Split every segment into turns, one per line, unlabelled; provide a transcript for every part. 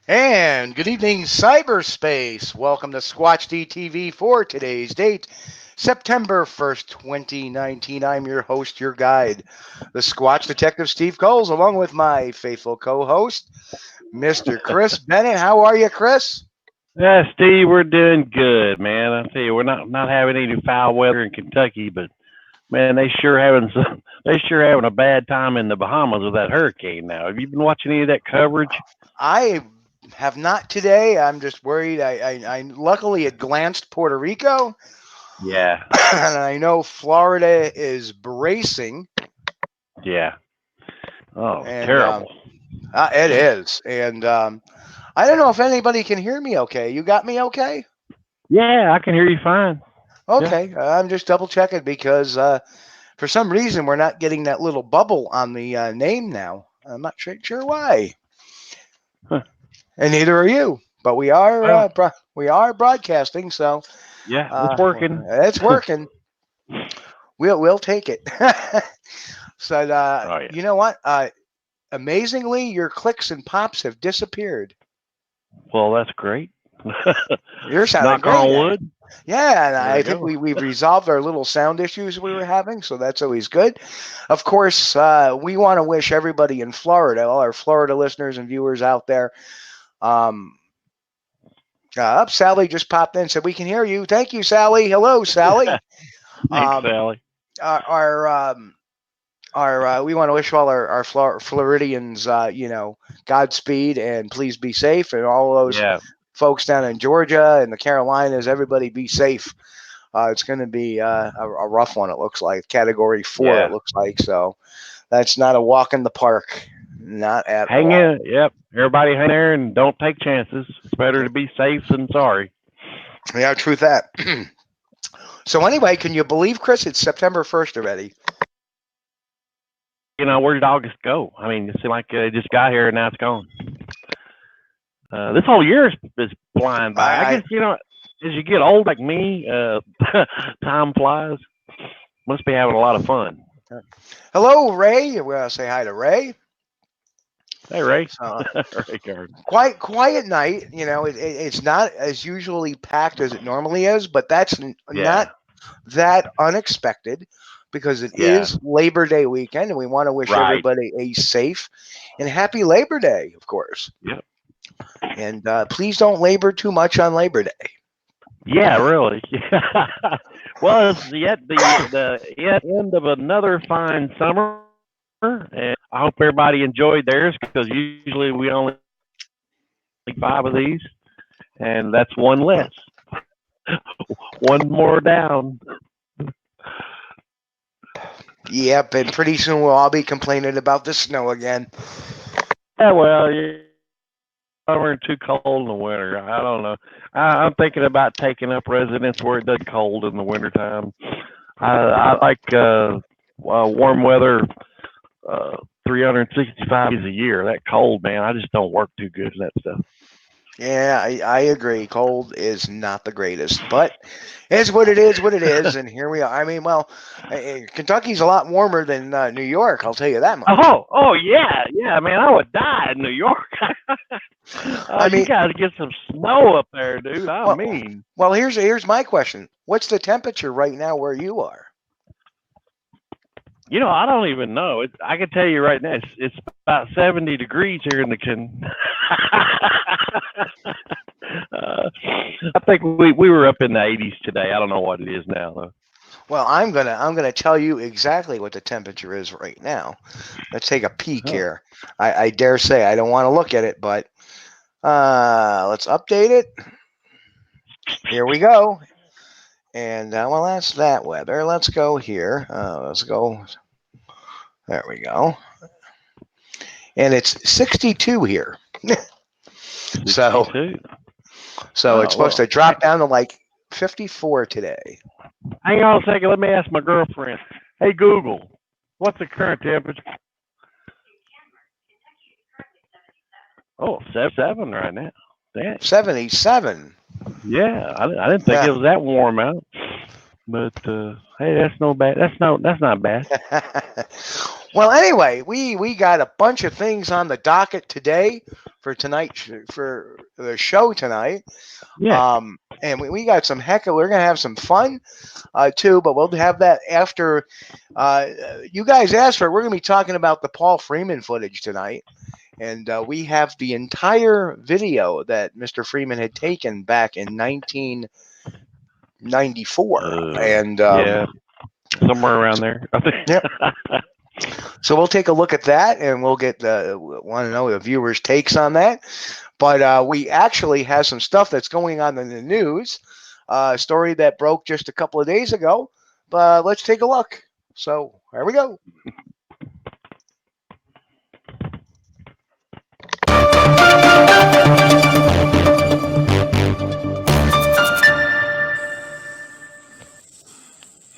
And good evening, cyberspace. Welcome to Squatch-D TV for today's date, September 1st, 2019. I'm your host, your guide, the Squatch Detective Steve Kulls, along with my faithful co-host, Mr. Chris Bennett. How are you, Chris?
Yeah, Steve, we're doing good, man. I tell you, we're not having any foul weather in Kentucky, but man, they sure having a bad time in the Bahamas with that hurricane now. Have you been watching any of that coverage?
I have not today. I'm just worried. I luckily it glanced Puerto Rico.
Yeah.
And I know Florida is bracing.
Yeah. Oh, and, terrible.
It is. And I don't know if anybody can hear me okay. You got me okay?
Yeah, I can hear you fine.
Okay. Yeah. I'm just double checking because for some reason we're not getting that little bubble on the name now. I'm not sure why.
Huh.
And neither are you. But we are we are broadcasting, so
yeah, it's working.
It's working. We'll take it. So
yeah.
You know what? Amazingly, your clicks and pops have disappeared.
Well, that's great.
You're sounding
Knock
great.
on wood.
Yeah, and I think we've resolved our little sound issues we were having, so that's always good. Of course, we want to wish everybody in Florida, all our Florida listeners and viewers out there. Sally just popped in and said we can hear you. Thank you, Sally. Hello, Sally.
Thanks, Sally.
We want to wish all our Floridians, Godspeed and please be safe, and all those folks down in Georgia and the Carolinas, everybody be safe. It's going to be a rough one. It looks like Category 4. It looks like, so that's not a walk in the park. Not at all.
Hang in. Yep. Everybody hang there and don't take chances. It's better to be safe than sorry.
Yeah, truth that. So anyway, can you believe, Chris, it's September 1st already?
You know, where did August go? I mean, it seemed like it just got here and now it's gone. This whole year is flying by. I guess, as you get old like me, time flies. Must be having a lot of fun.
Hello, Ray. We're going to say hi to Ray.
Hey, Ray.
Quiet night. It's not as usually packed as it normally is, but that's not that unexpected because it is Labor Day weekend, and we want to wish everybody a safe and happy Labor Day, of course.
Yep.
And please don't labor too much on Labor Day.
Yeah, really. Well, it's yet the end of another fine summer. And I hope everybody enjoyed theirs because usually we only make 5 of these, and that's one less. One more down.
Yep, and pretty soon we'll all be complaining about the snow again.
Yeah, well, summer too cold in the winter. I don't know. I'm thinking about taking up residence where it does cold in the wintertime. I like warm weather. 365 days a year. That cold, man, I just don't work too good in that stuff.
Yeah, I agree. Cold is not the greatest, but it's what it is, and here we are. I mean, well, Kentucky's a lot warmer than New York, I'll tell you that much.
Oh, yeah, man, I would die in New York. I mean, you gotta get some snow up there, dude.
Well, here's my question. What's the temperature right now where you are?
I don't even know. I can tell you right now, it's about 70 degrees here in the I think we were up in the 80s today. I don't know what it is now, though.
Well, I'm gonna tell you exactly what the temperature is right now. Let's take a peek here. I dare say I don't want to look at it, but let's update it. Here we go. And well, that's that weather. Let's go here. Let's go. There we go. And it's 62 here.
62.
So it's supposed to drop down to like 54 today.
Hang on a second. Let me ask my girlfriend. Hey, Google, what's the current temperature? Oh, 77 right now. Damn.
77.
Yeah, I didn't think it was that warm out. But hey, that's no bad. That's not bad.
Well, anyway, we got a bunch of things on the docket today for tonight, for the show tonight.
Yeah.
And we got some we're gonna have some fun too, but we'll have that after you guys asked for it. We're gonna be talking about the Paul Freeman footage tonight. And we have the entire video that Mr. Freeman had taken back in 1994. And
yeah, somewhere around there.
Yep. So we'll take a look at that, and we'll want to know the viewers' takes on that. But we actually have some stuff that's going on in the news, a story that broke just a couple of days ago. But let's take a look. So here we go.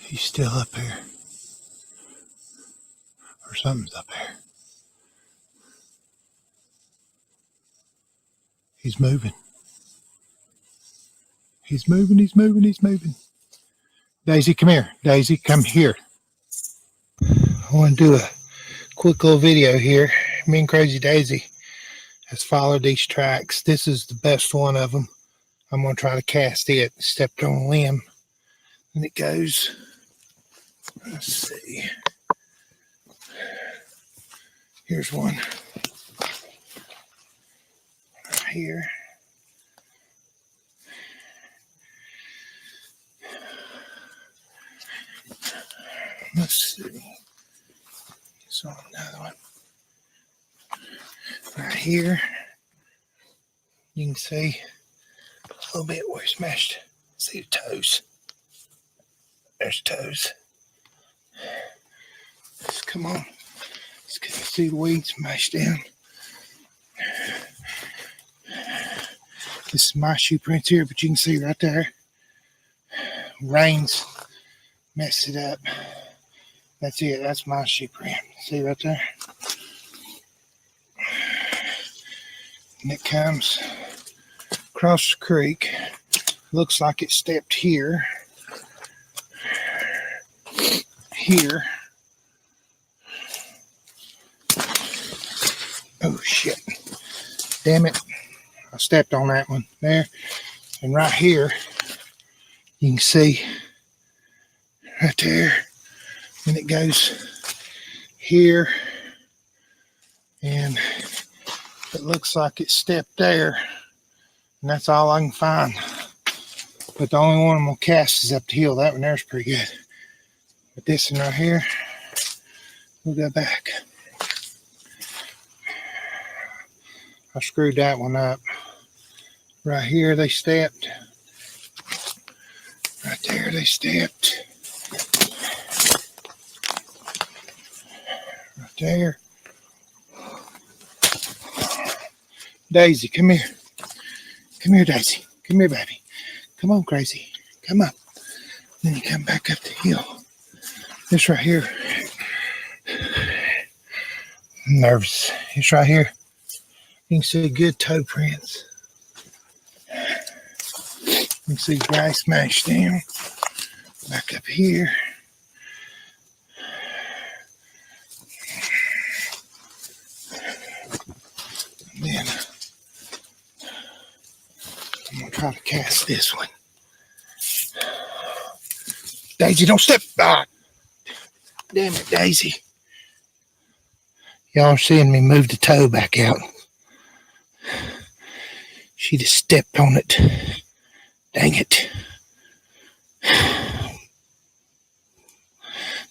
He's still up here. Or something's up here. He's moving. He's moving, he's moving, he's moving. Daisy, come here. Daisy, come here. I want to do a quick little video here. Me and Crazy Daisy has followed these tracks. This is the best one of them. I'm going to try to cast it. Stepped on a limb. And it goes... Let's see. Here's one. Right here. Let's see. So another one. Right here. You can see a little bit where it's meshed. See the toes. There's toes. Come on. Let's get to see the weeds mashed down. This is my shoe prints here, but you can see right there. Rains messed it up. That's it. That's my shoe print. See right there? And it comes across the creek. Looks like it stepped here. Here. Oh shit. Damn it. I stepped on that one there. And right here, you can see right there. And it goes here. And it looks like it stepped there. And that's all I can find. But the only one I'm going to cast is up the hill. That one there's pretty good. But this one right here, we'll go back. I screwed that one up. Right here they stepped. Right there they stepped. Right there. Daisy, come here. Come here, Daisy. Come here, baby. Come on, Crazy. Come up. Then you come back up the hill. This right here. I'm nervous. It's right here. You can see good toe prints. You can see grass smashed down. Back up here. And then I'm going to try to cast this one. Daisy, don't step. Ah, damn it, Daisy. Y'all are seeing me move the toe back out. She just stepped on it. Dang it.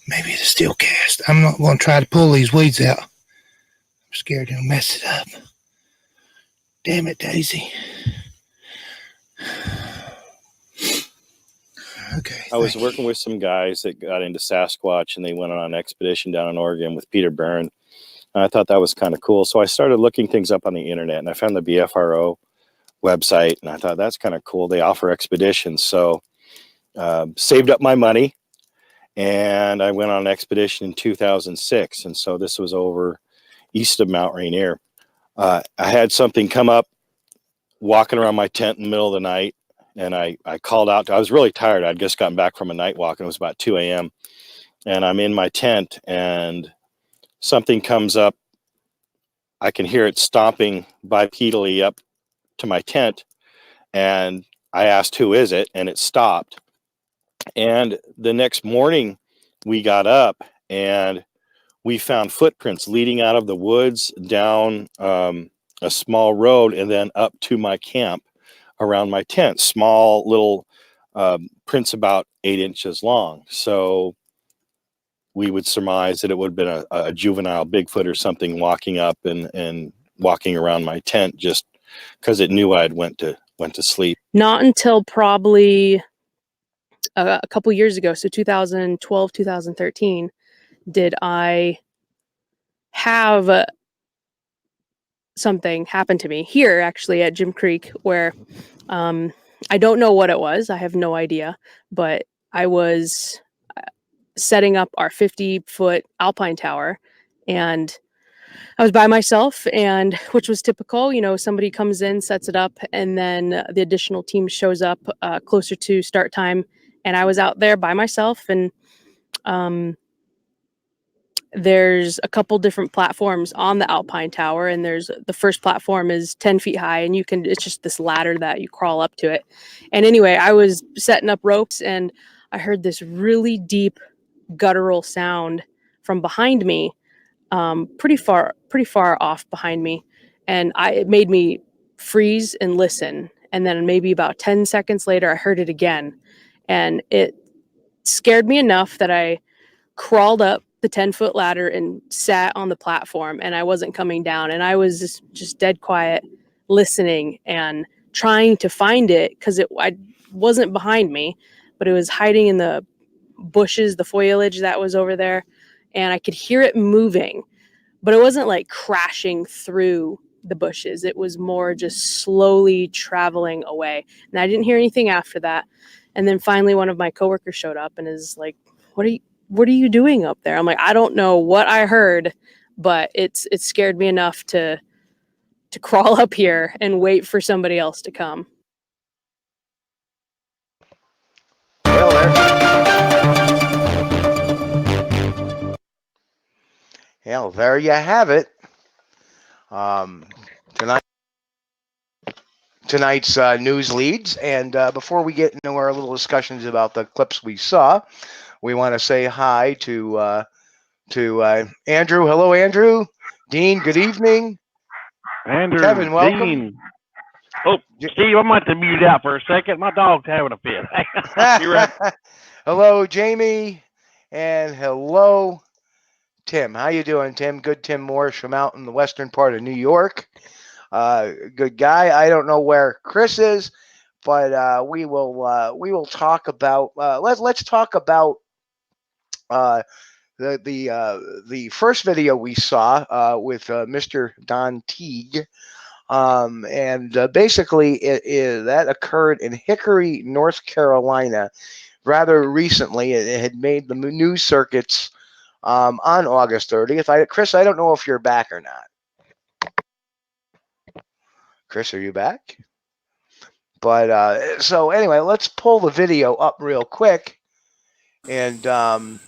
Maybe it'll still cast. I'm not going to try to pull these weeds out. I'm scared it'll mess it up. Damn it, Daisy. Okay.
I was working with some guys that got into Sasquatch, and they went on an expedition down in Oregon with Peter Barron. And I thought that was kind of cool. So I started looking things up on the internet, and I found the BFRO website, and I thought that's kind of cool. They offer expeditions. So saved up my money, and I went on an expedition in 2006. And so this was over east of Mount Rainier. I had something come up walking around my tent in the middle of the night, and I called out. I was really tired. I'd just gotten back from a night walk, and it was about 2 a.m. And I'm in my tent, and something comes up. I can hear it stomping bipedally up to my tent, and I asked, who is it? And it stopped. And the next morning we got up, and we found footprints leading out of the woods down a small road and then up to my camp around my tent. Small little prints about 8 inches long. So we would surmise that it would have been a juvenile Bigfoot or something walking up and walking around my tent just because it knew I'd went to sleep.
Not until probably a couple years ago, so 2012, 2013, did I have something happen to me here, actually, at Jim Creek, where I don't know what it was. I have no idea, but I was setting up our 50-foot alpine tower, and I was by myself, and which was typical. You know, somebody comes in, sets it up, and then the additional team shows up closer to start time, and I was out there by myself. And there's a couple different platforms on the alpine tower, and there's the first platform is 10 feet high, and it's just this ladder that you crawl up to it. And anyway, I was setting up ropes, and I heard this really deep guttural sound from behind me, pretty far off behind me, and it made me freeze and listen. And then maybe about 10 seconds later, I heard it again, and it scared me enough that I crawled up the 10-foot ladder and sat on the platform, and I wasn't coming down, and I was just dead quiet, listening and trying to find it, because I wasn't behind me, but it was hiding in the bushes, the foliage that was over there, and I could hear it moving, but it wasn't like crashing through the bushes. It was more just slowly traveling away, and I didn't hear anything after that. And then finally one of my coworkers showed up and is like, what are you doing up there? I'm like, I don't know what I heard, but it scared me enough to crawl up here and wait for somebody else to come.
Well, there you have it. Tonight's news leads, and before we get into our little discussions about the clips we saw, we want to say hi to Andrew. Hello, Andrew. Dean, good evening.
Andrew,
Kevin, welcome.
Dean. Oh, Steve, I'm going to mute out for a second. My dog's having a fit. You're right.
Hello, Jamie, and hello, Tim. How you doing, Tim? Good, Tim Morris from out in the western part of New York. Good guy. I don't know where Chris is, but we will talk about. Let's talk about the first video we saw with Mr. Don Teague, and basically that occurred in Hickory, North Carolina, rather recently. It had made the news circuits on August 30th. Chris, I don't know if you're back or not. Chris, are you back? But so anyway, let's pull the video up real quick, and I'm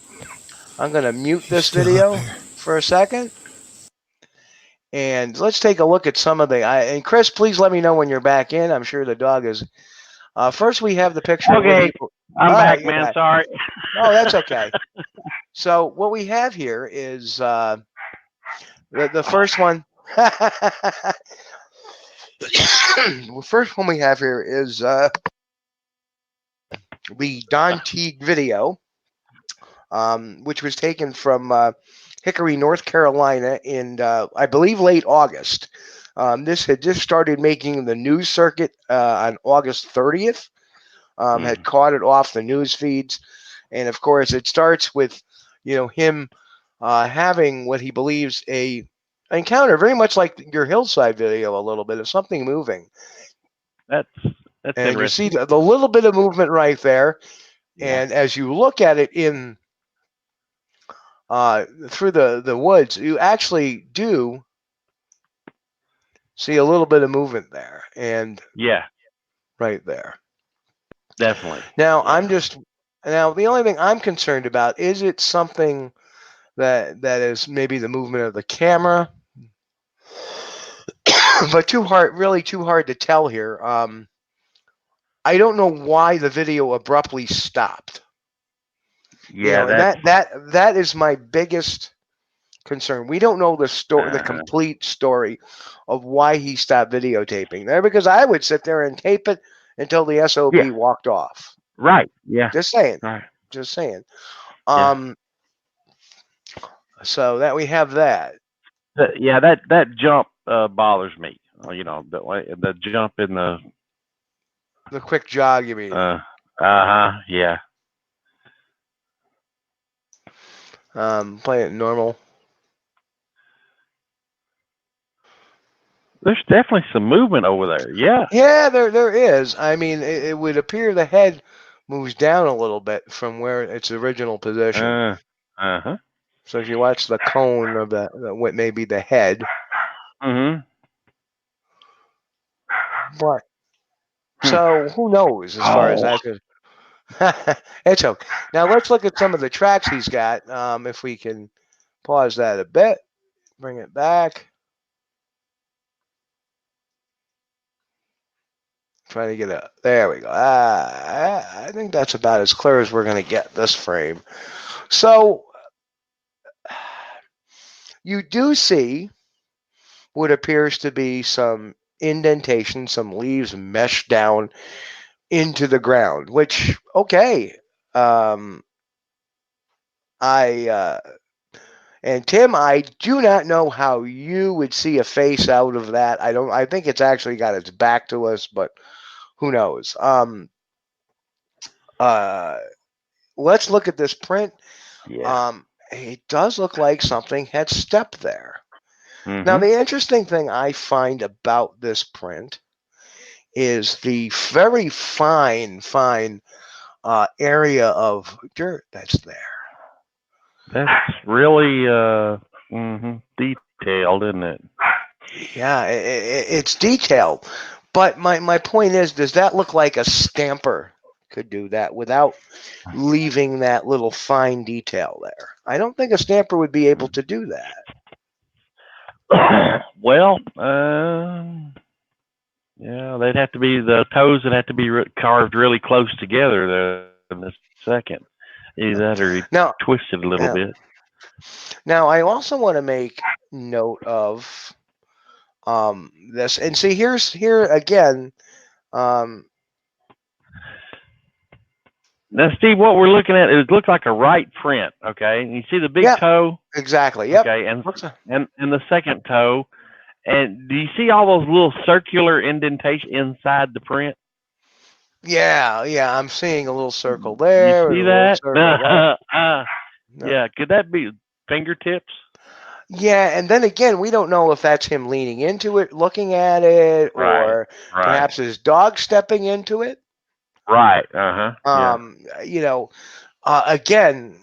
going to mute this video for a second, and let's take a look at some of the. And Chris, please let me know when you're back in. I'm sure the dog is. First, we have the picture.
Okay, I'm back, man. Back. Sorry.
Oh, that's okay. So what we have here is the first one. The first one we have here is the Don Teague video, which was taken from Hickory, North Carolina in, I believe, late August. This had just started making the news circuit on August 30th. had caught it off the news feeds. And of course, it starts with, him having what he believes a encounter, very much like your hillside video, a little bit of something moving.
That's
And you see
interesting.
the little bit of movement right there.
Yeah.
And as you look at it in through the woods, you actually do see a little bit of movement there, and
Yeah,
right there.
definitely.
Now
Yeah.
now the only thing I'm concerned about is it something that is maybe the movement of the camera, but really too hard to tell here. I don't know why the video abruptly stopped.
Yeah,
And that is my biggest concern. We don't know the complete story of why he stopped videotaping there, because I would sit there and tape it until the SOB walked off.
right. Yeah.
Just saying.
Right.
Just saying.
Yeah.
So that we have that.
Yeah, that jump bothers me. The jump in the
quick jog, you mean?
Yeah.
Play it normal.
There's definitely some movement over there. Yeah.
Yeah, there is. I mean, it would appear the head moves down a little bit from where its original position. So if you watch the cone of what may be the head. But so who knows as far as that goes. It's okay. Now let's look at some of the tracks he's got. If we can pause that a bit, bring it back. Trying to get there we go. I think that's about as clear as we're going to get this frame. So you do see what appears to be some indentation, some leaves meshed down into the ground, which, okay. And Tim, I do not know how you would see a face out of that. I think it's actually got its back to us, but who knows? Let's look at this print.
Yeah.
It does look like something had stepped there. Now, the interesting thing I find about this print is the very fine area of dirt that's there.
That's really detailed, isn't it?
Yeah, it's detailed. But my point is, does that look like a stamper could do that without leaving that little fine detail there? I don't think a stamper would be able to do that.
Well, yeah, they'd have to be the toes would have to be carved really close together there in a second. Either that or twisted a little bit.
Now, I also want to make note of this, and see here again.
Now, Steve, what we're looking at, it looks like a right print. Okay, and you see the big toe.
Exactly. Yep.
Okay, and the second toe, and do you see all those little circular indentation inside the print?
Yeah, I'm seeing a little circle there.
You see that? Yeah, could that be fingertips?
Yeah, and then again, we don't know if that's him leaning into it, looking at it, or perhaps his dog stepping into it.
Right.
Again,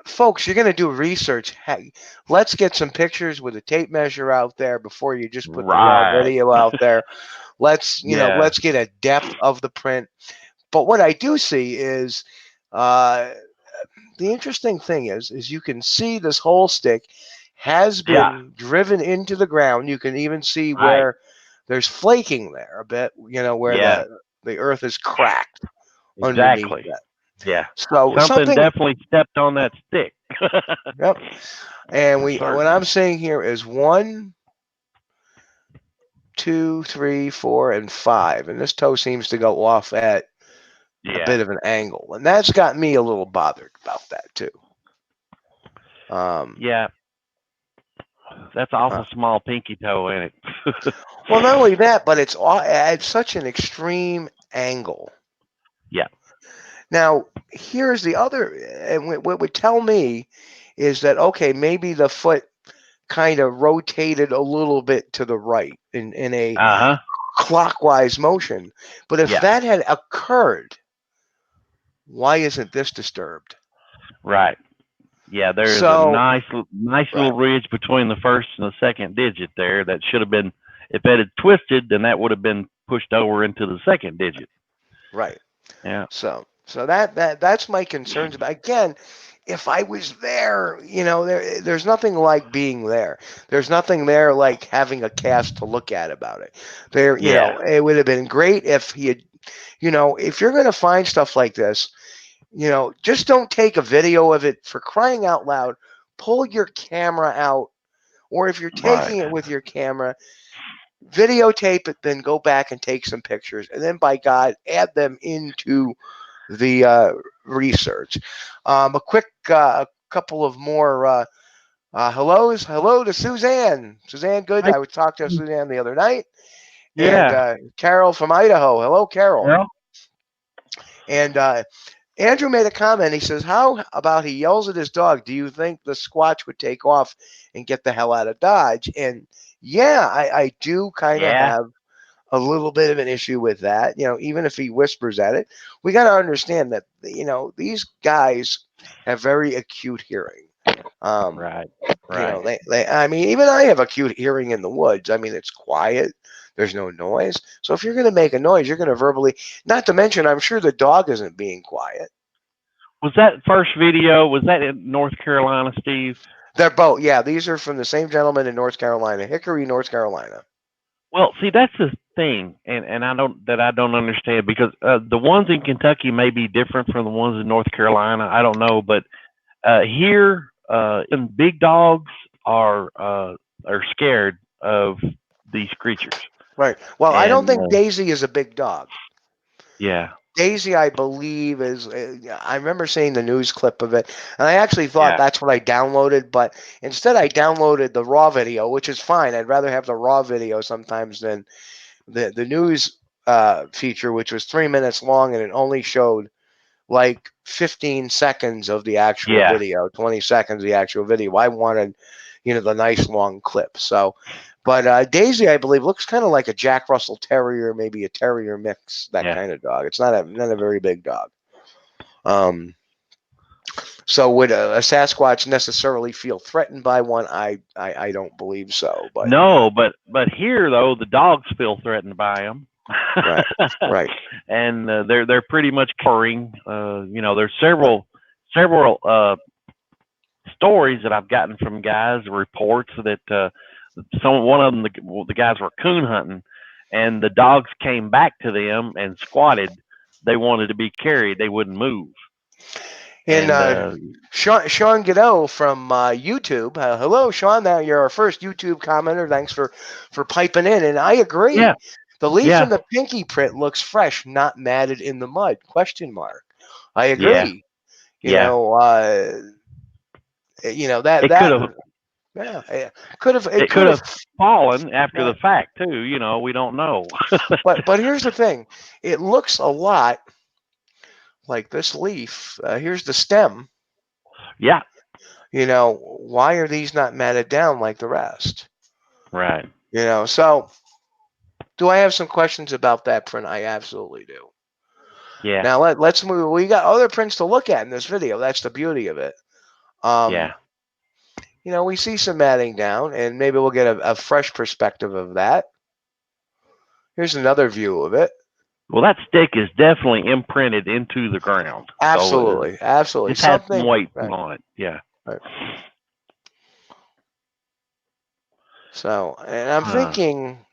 folks, you're going to do research. Hey, let's get some pictures with a tape measure out there before you just put the raw video out there. Let's let's get a depth of the print. But what I do see is the interesting thing is you can see this whole stick has been driven into the ground. You can even see where there's flaking there a bit, where the earth is cracked underneath that.
Yeah.
So
something definitely stepped on that stick.
Yep. And what I'm seeing here is 1, 2, 3, 4, and 5, and this toe seems to go off at a bit of an angle, and that's got me a little bothered about that too.
Yeah. That's awful small pinky toe, ain't it?
Well, not only that, but it's at such an extreme angle.
Yeah.
Now, here's the other, and what would tell me is that, okay, maybe the foot kind of rotated a little bit to the right in a clockwise motion. But if that had occurred, why isn't this disturbed?
Right. Yeah, there's a nice little ridge between the first and the second digit there that should have been, if it had twisted, then that would have been pushed over into the second digit.
Right.
Yeah.
So that's my concerns about. Again, if I was there, you know, there's nothing like being there. There's nothing there like having a cast to look at about it. There, you know, it would have been great if he had, you know, if you're going to find stuff like this, you know, just don't take a video of it, for crying out loud. Pull your camera out, or if you're taking it with your camera, videotape it, then go back and take some pictures, and then by God, add them into the research. A quick couple of more hellos. Hello to Suzanne. Suzanne, good. I would talk to Suzanne the other night.
Yeah.
And Carol from Idaho. Hello, Carol.
Yeah.
And Andrew made a comment. He says, how about he yells at his dog? Do you think the Squatch would take off and get the hell out of Dodge? And yeah, I do kind of have a little bit of an issue with that. You know, even if he whispers at it, we got to understand that, you know, these guys have very acute hearing.
Right.
You know, I mean, even I have acute hearing in the woods. I mean, it's quiet. There's no noise. So if you're going to make a noise, you're going to verbally, not to mention, I'm sure the dog isn't being quiet.
Was that first video, was that in North Carolina, Steve?
They're both. Yeah, these are from the same gentleman in North Carolina, Hickory, North Carolina.
Well, see, that's the thing, and I don't understand, because the ones in Kentucky may be different from the ones in North Carolina. I don't know, but here, big dogs are scared of these creatures.
Right. Well, I don't think Daisy is a big dog.
Yeah.
Daisy, I believe, is. I remember seeing the news clip of it, and I actually thought that's what I downloaded. But instead, I downloaded the raw video, which is fine. I'd rather have the raw video sometimes than the news feature, which was 3 minutes long, and it only showed like 15 seconds of the actual video, 20 seconds of the actual video. I wanted, you know, the nice long clip. So. But Daisy, I believe, looks kind of like a Jack Russell Terrier, maybe a Terrier mix, that kind of dog. It's not a very big dog. So would a Sasquatch necessarily feel threatened by one? I don't believe so. But
no, but here though, the dogs feel threatened by them.
Right.
And they're pretty much covering. You know, there's several stories that I've gotten from guys, reports that. One of them, the guys were coon hunting, and the dogs came back to them and squatted. They wanted to be carried; they wouldn't move.
And Sean Godot from YouTube. Hello, Sean. Now you're our first YouTube commenter. Thanks for piping in. And I agree.
Yeah.
The leaf in the pinky print looks fresh, not matted in the mud. ? I agree.
Yeah.
You know that
it could have.
Yeah, it could have
fallen after the fact too. You know, we don't know.
but here's the thing: it looks a lot like this leaf. Here's the stem.
Yeah.
You know, why are these not matted down like the rest?
Right.
You know, so do I have some questions about that print? I absolutely do.
Yeah.
Now let's move. We got other prints to look at in this video. That's the beauty of it. You know, we see some matting down, and maybe we'll get a fresh perspective of that. Here's another view of it.
Well, that stick is definitely imprinted into the ground.
Absolutely,
so
absolutely.
It's had some weight on it. Yeah.
Right. So, and I'm thinking,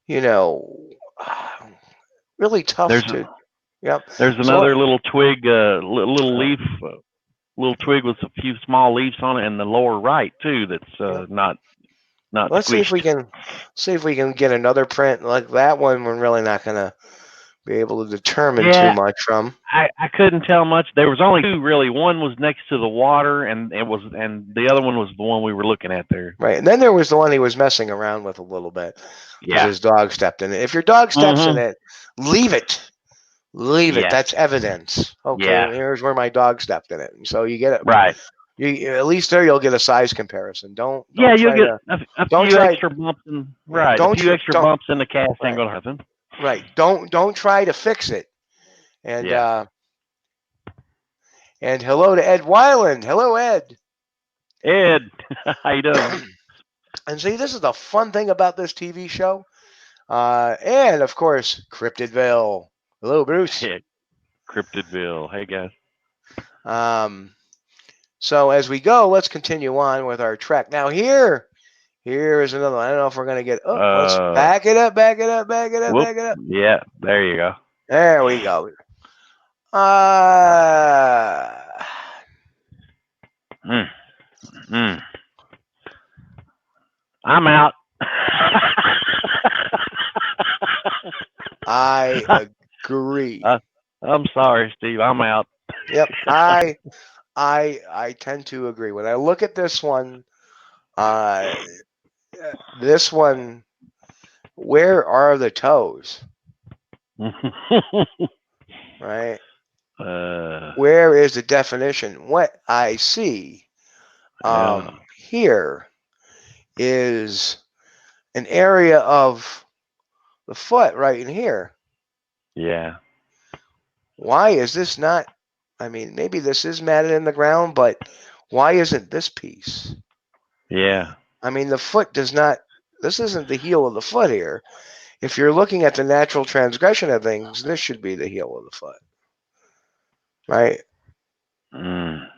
you know, really tough to. Yep.
There's another little twig, little leaf. Little twig with a few small leaves on it in the lower right too. That's not.
Let's see if we can get another print like that one. We're really not going to be able to determine too much from.
I couldn't tell much. There was only two really. One was next to the water, and the other one was the one we were looking at there.
Right, and then there was the one he was messing around with a little bit. Yeah, his dog stepped in it. If your dog steps in it, leave it. leave it.
Yeah.
That's evidence. Okay,
Yeah.
here's where my dog stepped in it. And so you get it.
Right.
You at least there you'll get a size comparison. Don't
Yeah, you'll
try
get
to
a
don't
few
try
extra bumps and
yeah,
a few extra
don't
bumps in the cast ain't
right,
gonna happen.
right. Don't try to fix it. And
Yeah.
and hello to Ed Weiland. Hello, Ed.
Ed, how you doing?
And see, this is the fun thing about this TV show. And of course, Cryptidville. Hello, Bruce.
Yeah. Cryptidville. Hey guys.
So as we go, let's continue on with our trek. Now here is another one. I don't know if we're gonna get. Oh, let's back it up, back it up, back it up,
Whoop.
back it up.
Yeah, there you go.
There we go.
I'm out.
I agree.
I'm sorry, Steve. I'm out.
Yep. I tend to agree. When I look at this one, where are the toes? Right? Where is the definition? What I see here is an area of the foot right in here.
Yeah.
Why is this not? I mean, maybe this is matted in the ground, but why isn't this piece?
Yeah.
I mean, the foot does not. This isn't the heel of the foot here. If you're looking at the natural transgression of things, this should be the heel of the foot, right? And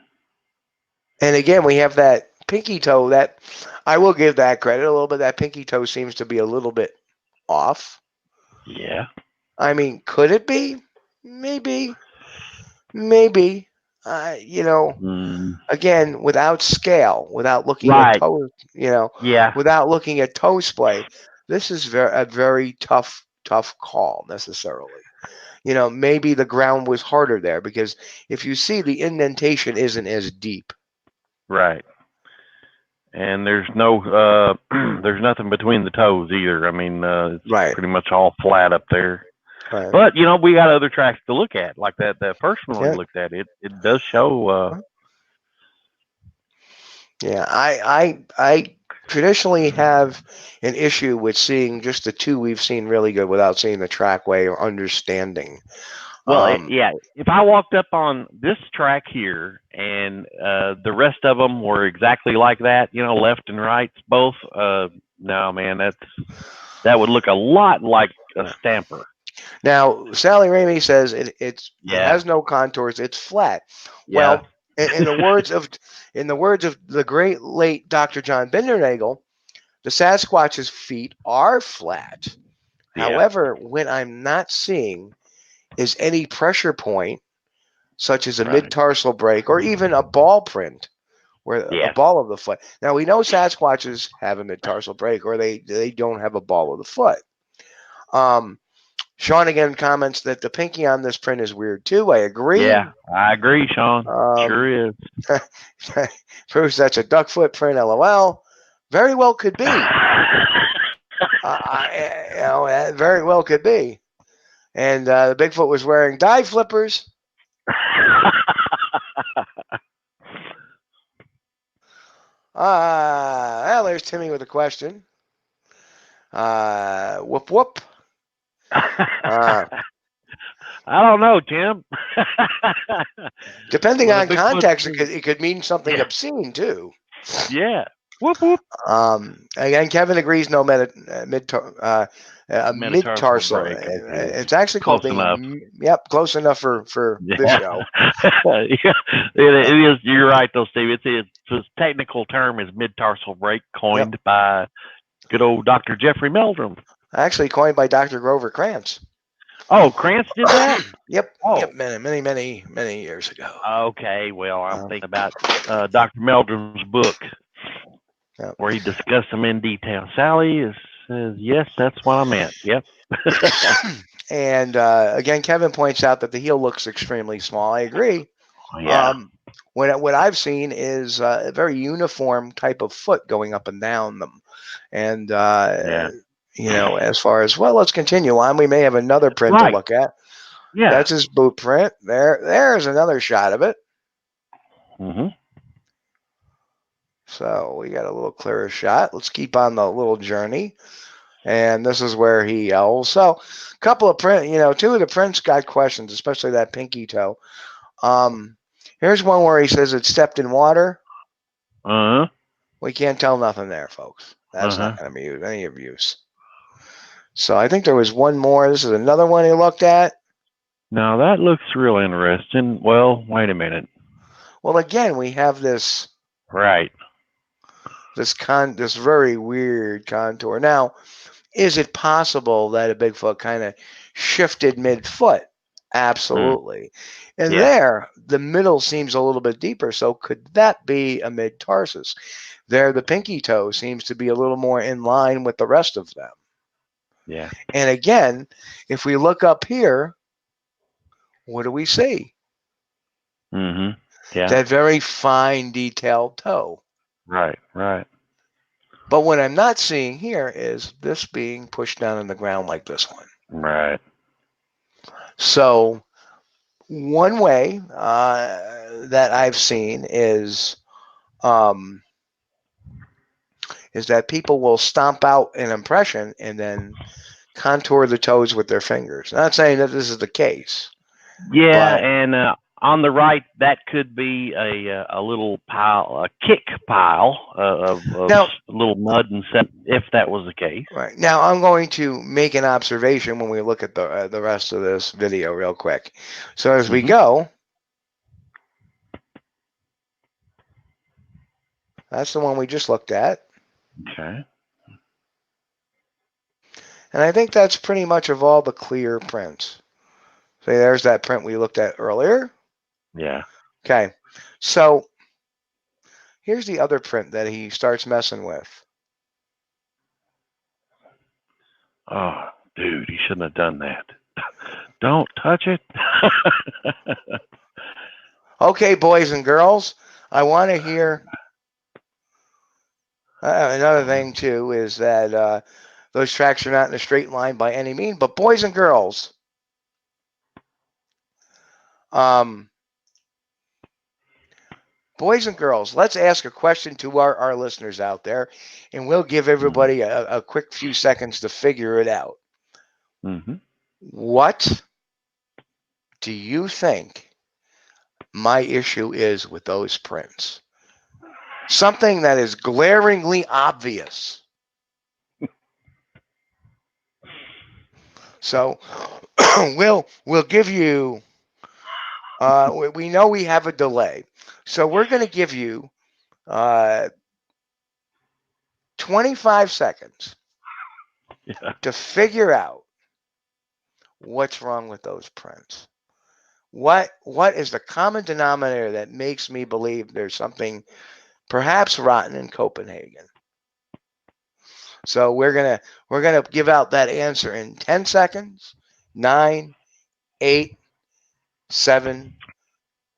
again, we have that pinky toe. That I will give that credit a little bit. That pinky toe seems to be a little bit off.
Yeah.
I mean, could it be? Maybe. Again, without scale, without looking at toe, without looking at toe splay, this is a very tough call necessarily. Maybe the ground was harder there because if you see the indentation isn't as deep.
Right. And there's no, there's nothing between the toes either. I mean, it's pretty much all flat up there.
Right.
But we got other tracks to look at, like that first one we looked at. It does show.
Yeah, I traditionally have an issue with seeing just the two we've seen really good without seeing the trackway or understanding.
Well, if I walked up on this track here and the rest of them were exactly like that, left and right, both, no, man, that would look a lot like a stamper.
Now, Sally Ramey says it has no contours. It's flat.
Yeah.
Well, in the words of the great late Dr. John Bindernagel, the Sasquatch's feet are flat.
Yeah.
However, what I'm not seeing is any pressure point, such as a mid-tarsal break or even a ball print, where a ball of the foot. Now we know Sasquatches have a mid-tarsal break, or they don't have a ball of the foot. Sean again comments that the pinky on this print is weird too. I agree.
Yeah, I agree, Sean. Sure is.
Proves that's a duck foot print. LOL. Very well could be. Very well could be. And the Bigfoot was wearing dive flippers. Well, there's Timmy with a question. Whoop whoop.
I don't know, Tim.
Depending on context, it could mean something obscene too.
Yeah. Whoop whoop.
Again, Kevin agrees. No mid-tarsal. It's actually called close enough for this show.
It is. You're right, though, Steve. Its technical term is mid-tarsal break, coined by good old Dr. Jeffrey Meldrum.
Actually coined by Dr. Grover Krantz.
Oh, Krantz did that?
Yep. Many years ago.
Okay. Well, I'm thinking about Dr. Meldrum's book, where he discussed them in detail. Sally says, yes, that's what I meant. Yep.
And again, Kevin points out that the heel looks extremely small. I agree.
Yeah.
What I've seen is a very uniform type of foot going up and down them. And, as far as, let's continue on. We may have another print to look at.
Yeah.
That's his boot print. There's another shot of it.
Mm-hmm.
So we got a little clearer shot. Let's keep on the little journey. And this is where he yells. So a couple of print, two of the prints got questions, especially that pinky toe. Here's one where he says it stepped in water.
Uh-huh.
We can't tell nothing there, folks. That's not going to be any of use. So I think there was one more. This is another one he looked at.
Now that looks real interesting. Well, wait a minute.
Well, again, we have this
Right.
this very weird contour. Now, is it possible that a Bigfoot kind of shifted mid-foot? Absolutely. And there, the middle seems a little bit deeper. So could that be a mid-tarsus? There, the pinky toe seems to be a little more in line with the rest of them.
Yeah.
And again, if we look up here, what do we see?
Mm-hmm. Yeah.
That very fine, detailed toe.
Right. Right.
But what I'm not seeing here is this being pushed down in the ground like this one.
Right.
So one way that I've seen is that people will stomp out an impression and then contour the toes with their fingers. Not saying that this is the case.
Yeah, and on the right, that could be a little pile, a kick pile of
now,
little mud and stuff, if that was the case.
Right. Now, I'm going to make an observation when we look at the rest of this video real quick. So as we go, that's the one we just looked at.
Okay.
And I think that's pretty much of all the clear prints. See, there's that print we looked at earlier.
Yeah.
Okay. So here's the other print that he starts messing with.
Oh, dude, he shouldn't have done that. Don't touch it.
Okay, boys and girls, I want to hear another thing, too, is that those tracks are not in a straight line by any means. But boys and girls, let's ask a question to our listeners out there, and we'll give everybody a quick few seconds to figure it out. What do you think my issue is with those prints? Something that is glaringly obvious. So we'll give you, we know we have a delay. So we're going to give you 25 seconds to figure out what's wrong with those prints. What is the common denominator that makes me believe there's something perhaps rotten in Copenhagen? So we're gonna give out that answer in 10 seconds. 9, 8, 7,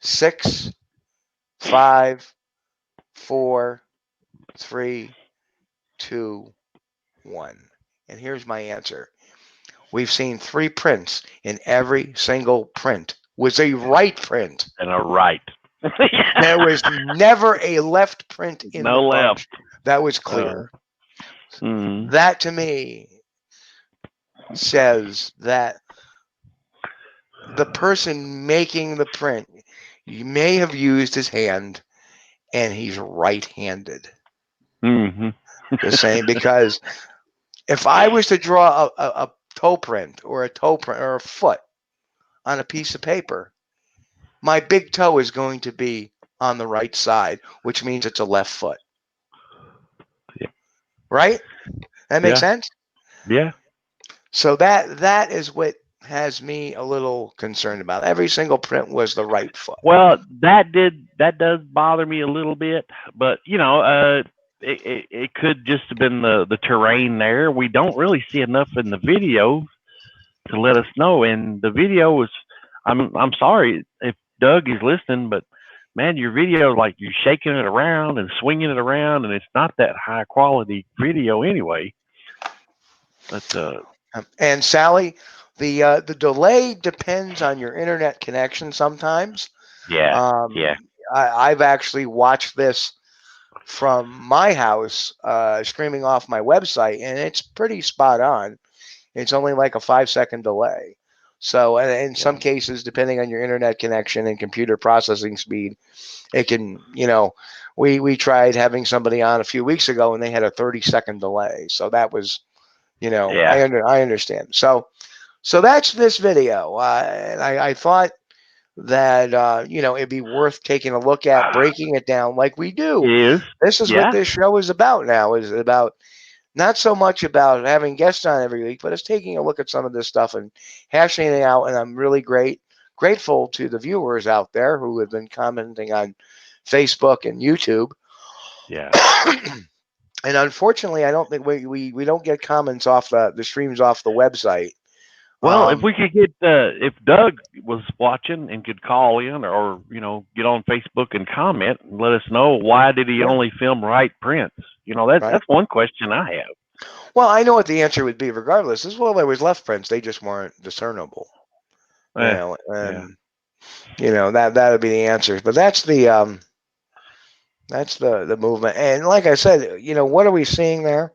6, 5, 4, 3, 2, 1. And here's my answer. We've seen 3 prints, and every single print was a right print.
And a right.
There was never a left print in the bunch. That was clear. That to me says that the person making the print may have used his hand, and he's right-handed. The same, because if I was to draw a toe print or a foot on a piece of paper, my big toe is going to be on the right side, which means it's a left foot.
Yeah.
Right? That makes sense?
Yeah.
So that is what has me a little concerned about. Every single print was the right foot.
Well, that does bother me a little bit, but it could just have been the terrain there. We don't really see enough in the video to let us know. And the video was, I'm sorry if Doug is listening, but man, your video, like, you're shaking it around and swinging it around, and it's not that high quality video anyway. But
and Sally, The delay depends on your internet connection sometimes.
Yeah. Yeah.
I've actually watched this from my house, streaming off my website, and it's pretty spot on. It's only like a 5-second delay. So, and in some cases, depending on your internet connection and computer processing speed, it can, we tried having somebody on a few weeks ago and they had a 30-second delay. So that was, I understand. So that's this video. And I thought that, it'd be worth taking a look at, breaking it down like we do. This is what this show is about now. Is about not so much about having guests on every week, but it's taking a look at some of this stuff and hashing it out. And I'm really grateful to the viewers out there who have been commenting on Facebook and YouTube.
Yeah.
And unfortunately, I don't think we don't get comments off the streams off the website.
Well, if we could get if Doug was watching and could call in or get on Facebook and comment and let us know why did he only film right prints? That's one question I have.
Well, I know what the answer would be regardless. As well, there was left prints; they just weren't discernible. That would be the answer. But that's the movement. And like I said, what are we seeing there?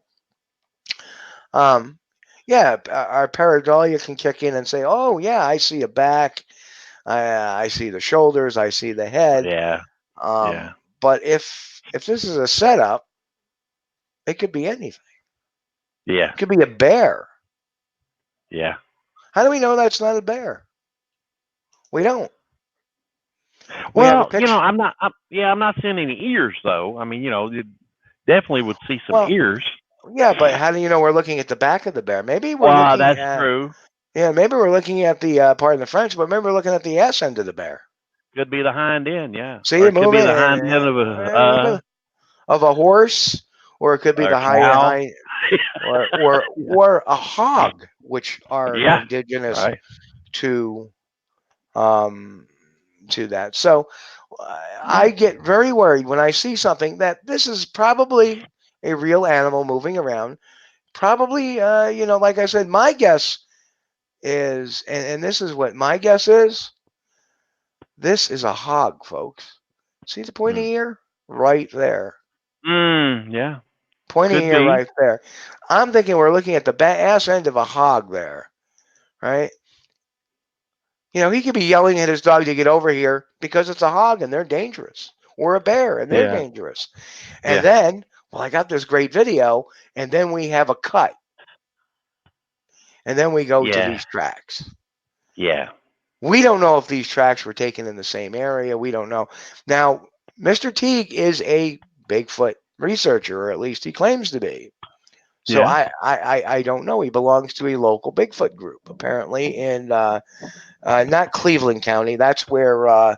Yeah, our pareidolia can kick in and say, "Oh, yeah, I see a back, I see the shoulders, I see the head."
Yeah.
But if this is a setup, it could be anything.
Yeah.
It could be a bear.
Yeah.
How do we know that's not a bear? We don't.
Well, I'm not seeing any ears though. I mean, you definitely would see some ears.
Yeah, but how do you know we're looking at the back of the bear? Maybe we're looking
that's true.
Yeah, maybe we're looking at the pardon the French, but maybe we're looking at the ass end of the bear.
Could be the hind end, yeah.
See, it could
be the hind end
of a horse, or it could be the hind or a hog, which are indigenous to that. So I get very worried when I see something that this is probably a real animal moving around. Probably, like I said, my guess is, and this is what my guess is, this is a hog, folks. See the pointy ear? Right there.
Yeah.
Pointy ear right there. I'm thinking we're looking at the ass end of a hog there, right? He could be yelling at his dog to get over here because it's a hog and they're dangerous, or a bear and they're dangerous. And then, I got this great video, and then we have a cut. And then we go to these tracks.
Yeah.
We don't know if these tracks were taken in the same area. We don't know. Now, Mr. Teague is a Bigfoot researcher, or at least he claims to be. So I don't know. He belongs to a local Bigfoot group, apparently, in not Cleveland County. That's where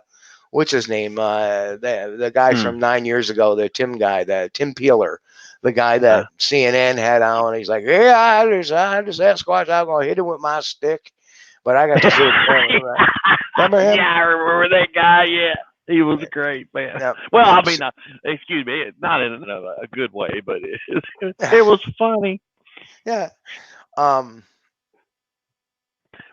what's his name? The guy from 9 years ago, the Tim guy, the Tim Peeler, the guy that CNN had on. He's like, yeah, I just Sasquatch. I'm gonna hit him with my stick, but I got to do it. Remember him?
Yeah, I remember that guy. Yeah, he was great, man. Yeah. Well, I mean, excuse me, not in a good way, but it was funny.
Yeah.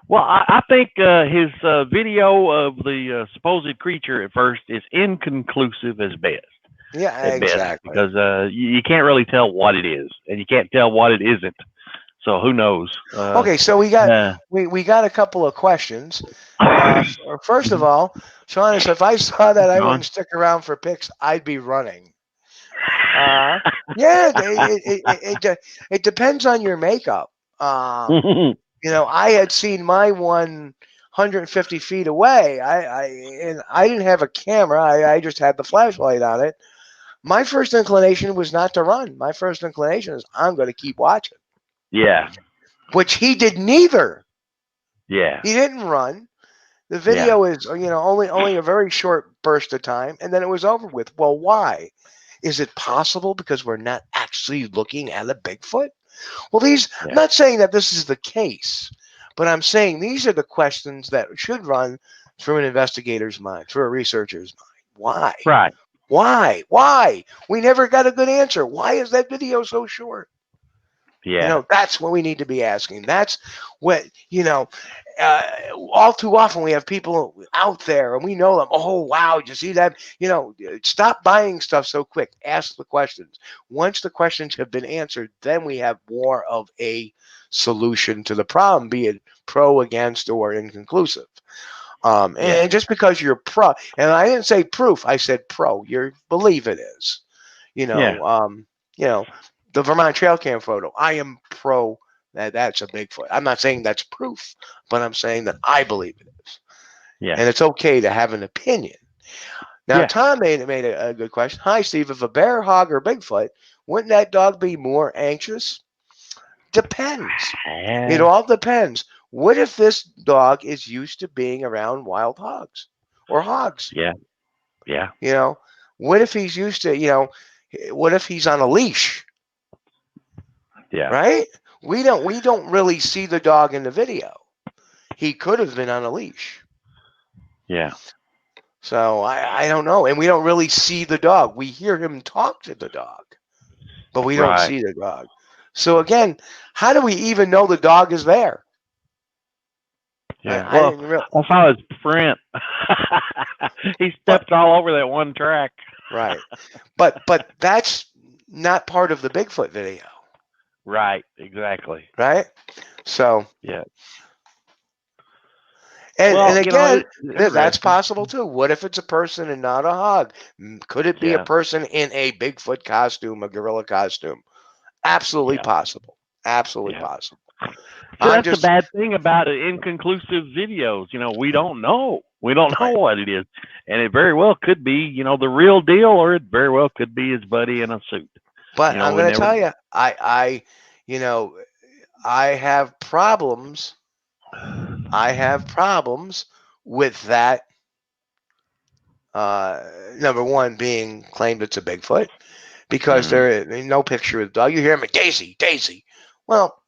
Well, I think his video of the supposed creature at first is inconclusive as best.
Yeah, exactly.
Because you can't really tell what it is, and you can't tell what it isn't. So who knows?
Okay, so we got we got a couple of questions. First of all, Sean, if I saw that I wouldn't stick around for pics, I'd be running. Yeah, it depends on your makeup. I had seen my one 150 feet away. I didn't have a camera. I just had the flashlight on it. My first inclination was not to run. My first inclination is I'm going to keep watching.
Yeah.
Which he did neither.
Yeah.
He didn't run. The video is only a very short burst of time, and then it was over with. Well, why? Is it possible because we're not actually looking at a Bigfoot? Well, I'm not saying that this is the case, but I'm saying these are the questions that should run through an investigator's mind, through a researcher's mind. Why?
Right.
Why? We never got a good answer. Why is that video so short?
Yeah.
You know, that's what we need to be asking. That's what, you know, all too often we have people out there and we know them. Oh, wow, did you see that? You know, stop buying stuff so quick. Ask the questions. Once the questions have been answered, then we have more of a solution to the problem, be it pro, against, or inconclusive. And just because you're pro, and I didn't say proof, I said pro. You believe it is. You know, you know, the Vermont trail cam photo. I am pro that that's a Bigfoot. I'm not saying that's proof, but I'm saying that I believe it is.
Yeah.
And it's okay to have an opinion. Now, Tom made a good question. Hi, Steve. If a bear, hog, or Bigfoot, wouldn't that dog be more anxious? Depends. It all depends. What if this dog is used to being around wild hogs or hogs?
Yeah. Yeah.
You know, what if he's used to, you know, what if he's on a leash?
Yeah.
Right? We don't really see the dog in the video. He could have been on a leash.
Yeah.
So I don't know. And we don't really see the dog. We hear him talk to the dog, but we don't see the dog. So again, how do we even know the dog is there?
Yeah.
I didn't really.
I saw his print. He stepped all over that one track.
Right. But that's not part of the Bigfoot video.
Right. Exactly.
Right? So
yeah.
And again, that's possible too. What if it's a person and not a hog? Could it be a person in a Bigfoot costume, a gorilla costume? Absolutely possible. Absolutely possible.
So that's the bad thing about inconclusive videos. You know, we don't know. We don't know what it is. And it very well could be, you know, the real deal, or it very well could be his buddy in a suit.
But I'm going to tell you, you know, I have problems. I have problems with that. Number one being claimed it's a Bigfoot because there is no picture of the dog. You hear him, Daisy, Daisy. Well,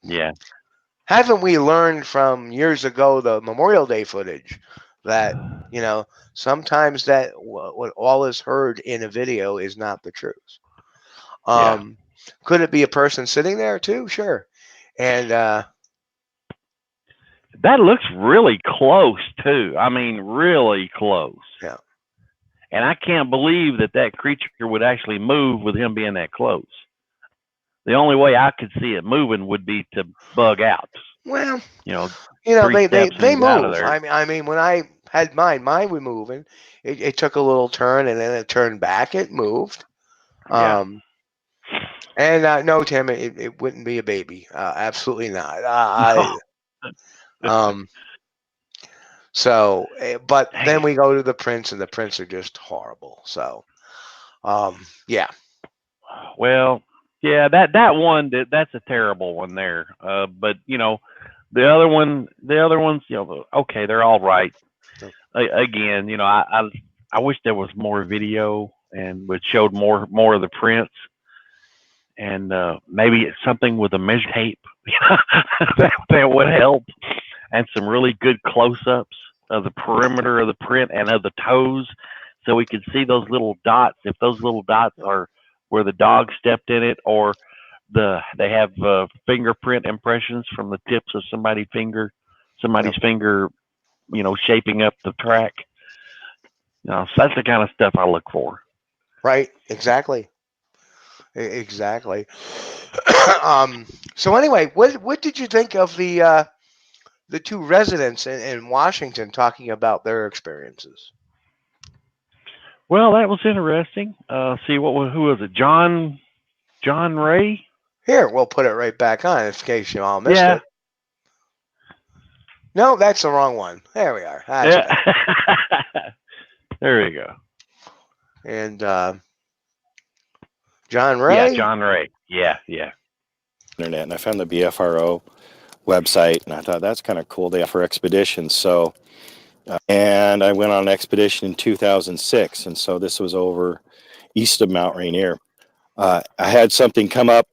haven't we learned from years ago the Memorial Day footage that, you know, sometimes that what all is heard in a video is not the truth. Could it be a person sitting there too? Sure. And
that looks really close too. I mean, really close.
Yeah.
And I can't believe that that creature would actually move with him being that close. The only way I could see it moving would be to bug out.
Well,
you know,
they move. I mean, when I had mine was moving. It took a little turn and then it turned back. It moved. And no, Tim, it wouldn't be a baby. Absolutely not. So, but then we go to the prints, and the prints are just horrible. So, yeah.
Well, yeah, that one, that's a terrible one there. But you know, the other ones, you know, okay, they're all right. Again, you know, I wish there was more video and it showed more of the prints, and maybe it's something with a measure tape that would help, and some really good close-ups of the perimeter of the print and of the toes, so we could see those little dots. If those little dots are where the dog stepped in it, or they have fingerprint impressions from the tips of somebody's finger, you know, shaping up the track. You know, so that's the kind of stuff I look for.
Right. Exactly. Exactly. So anyway, what did you think of the two residents in Washington talking about their experiences?
Well, that was interesting. See, who was it? John Ray?
Here, we'll put it right back on in case you all missed it. No, that's the wrong one. There we are.
There we go.
And John Ray?
Yeah, John Ray. Yeah.
Internet, and I found the BFRO website, and I thought that's kind of cool. They offer expeditions. So, and I went on an expedition in 2006, and so this was over east of Mount Rainier. I had something come up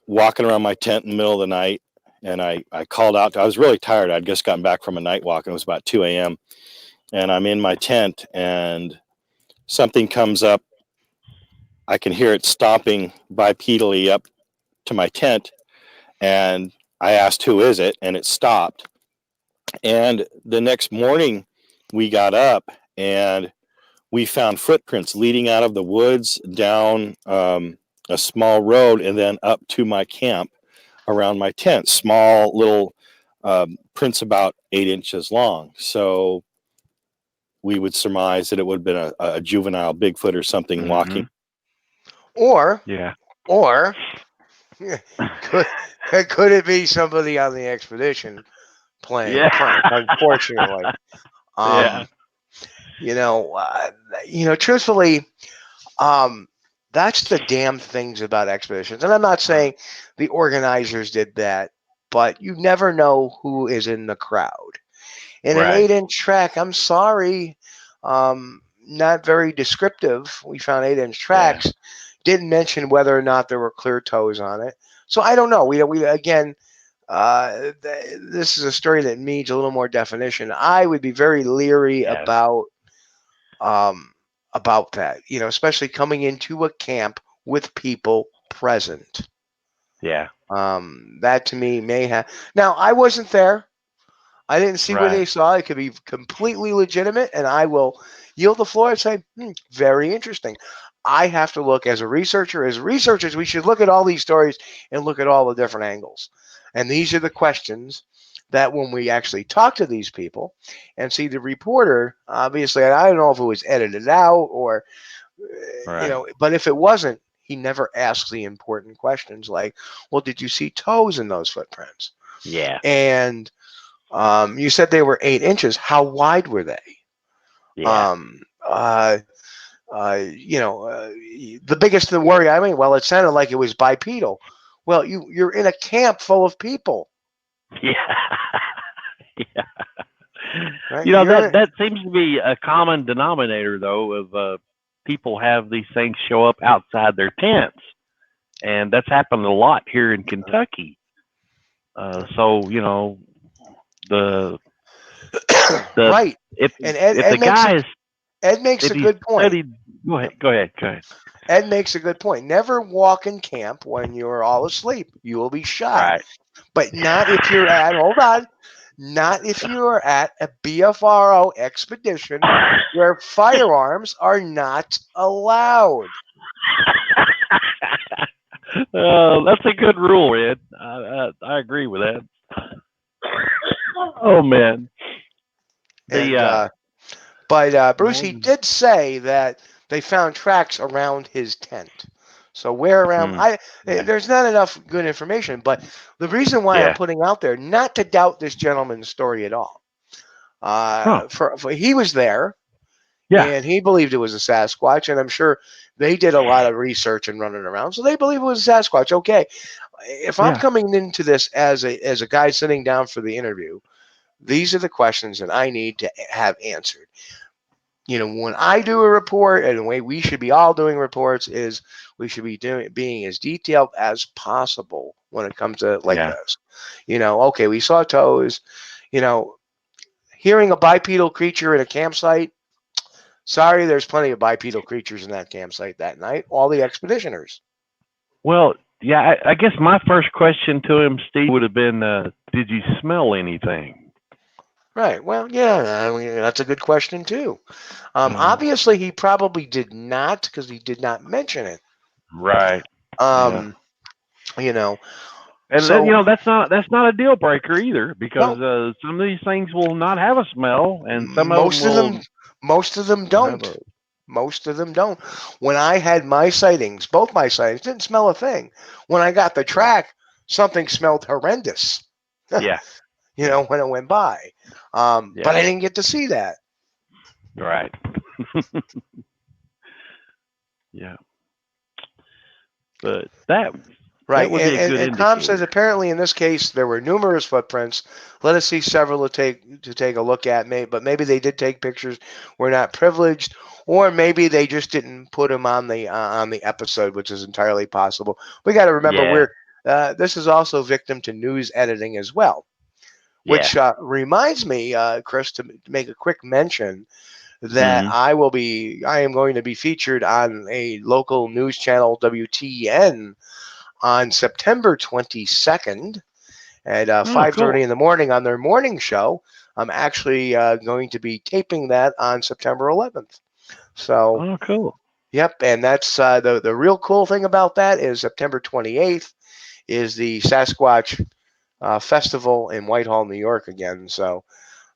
walking around my tent in the middle of the night, and I called out. I was really tired. I'd just gotten back from a night walk, and it was about 2 a.m. And I'm in my tent, and something comes up. I can hear it stomping bipedally up to my tent, And I asked, who is it? And it stopped. And the next morning we got up and we found footprints leading out of the woods down a small road and then up to my camp around my tent. Small little prints about 8 inches long. So we would surmise that it would have been a juvenile Bigfoot or something walking.
Or
Yeah.
Or could it be somebody on the expedition playing a prank? Unfortunately,
Yeah.
Truthfully, that's the damn things about expeditions. And I'm not saying the organizers did that, but you never know who is in the crowd. In an 8-inch track, I'm sorry, not very descriptive. We found 8-inch tracks. Yeah. Didn't mention whether or not there were clear toes on it. So I don't know. We again, this is a story that needs a little more definition. I would be very leery about that, especially coming into a camp with people present.
Yeah.
That to me may have. Now, I wasn't there. I didn't see what they saw. It could be completely legitimate, and I will yield the floor and say, very interesting. I have to look as a researcher. As researchers, we should look at all these stories and look at all the different angles. And these are the questions that when we actually talk to these people and see the reporter, obviously, I don't know if it was edited out or, but if it wasn't, he never asks the important questions like, well, did you see toes in those footprints?
Yeah.
And you said they were 8 inches. How wide were they?
Yeah.
The biggest worry, it sounded like it was bipedal. Well, you're in a camp full of people.
Yeah. Yeah.
Right?
That seems to be a common denominator, though, of people have these things show up outside their tents. And that's happened a lot here in Kentucky.
Right.
If
Ed makes a good point.
Go ahead.
Ed makes a good point. Never walk in camp when you're all asleep. You will be shot.
Right.
But not if you're at, not if you're at a BFRO expedition where firearms are not allowed.
That's a good rule, Ed. I agree with that. Oh, man.
But Bruce, he did say that they found tracks around his tent. So where around? There's not enough good information. But the reason why I'm putting out there, not to doubt this gentleman's story at all. For he was there, and he believed it was a Sasquatch, and I'm sure they did a lot of research and running around, so they believe it was a Sasquatch. Okay, if I'm coming into this as a guy sitting down for the interview, these are the questions that I need to have answered. When I do a report, and the way we should be all doing reports is we should be being as detailed as possible when it comes to this. Okay, we saw toes. Hearing a bipedal creature in a campsite. Sorry, there's plenty of bipedal creatures in that campsite that night. All the expeditioners.
Well, yeah, I guess my first question to him, Steve, would have been, did you smell anything?
Right. Well, yeah, that's a good question, too. Obviously, he probably did not because he did not mention it.
Right.
And
that's not a deal breaker either, because some of these things will not have a smell, and most
of them don't. Most of them don't. When I had my sightings, both my sightings didn't smell a thing. When I got the track, something smelled horrendous.
Yeah.
When it went by. But I didn't get to see that.
Right. Yeah. But that would be a good
and Tom says apparently in this case there were numerous footprints. Let us see several to take a look at. But maybe they did take pictures. We're not privileged, or maybe they just didn't put them on the episode, which is entirely possible. We got to remember this is also victim to news editing as well. Which reminds me, Chris, to make a quick mention that I am going to be featured on a local news channel, WTN, on September 22nd at 5:30
cool.
in the morning on their morning show. I'm actually going to be taping that on September 11th. So,
Oh, cool.
Yep, and that's the real cool thing about that is September 28th is the Sasquatch Festival in Whitehall, New York again. So,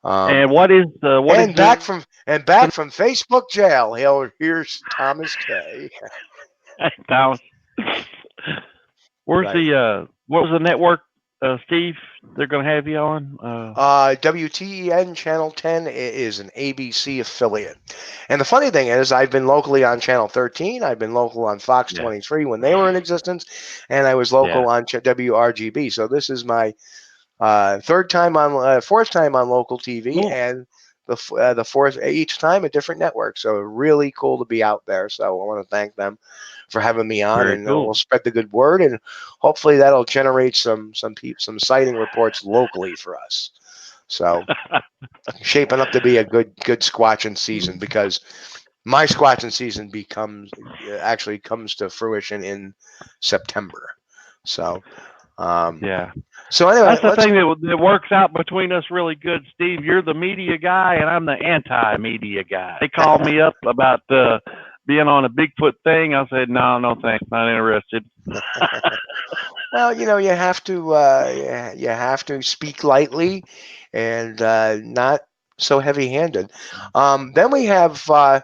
and what is
back from Facebook jail? Here's Thomas K.
Thomas. Where's
Right.
the what was the network, Steve? They're going to have you on.
WTEN Channel 10 is an ABC affiliate, and the funny thing is, I've been locally on Channel 13. I've been local on Fox 23 when they were in existence, and I was local on WRGB. So this is my fourth time on local TV,
Cool.
and the fourth each time a different network. So really cool to be out there. So I want to thank them for having me on,
Very
and
cool.
we'll spread the good word, and hopefully that'll generate some sighting reports locally for us. So shaping up to be a good squatching season, because my squatching season actually comes to fruition in September. So So anyway,
that's the thing that works out between us really good, Steve. You're the media guy, and I'm the anti-media guy. They called me up about being on a Bigfoot thing. I said, no, thanks, not interested.
Well, you have to speak lightly and not so heavy-handed. Then we have the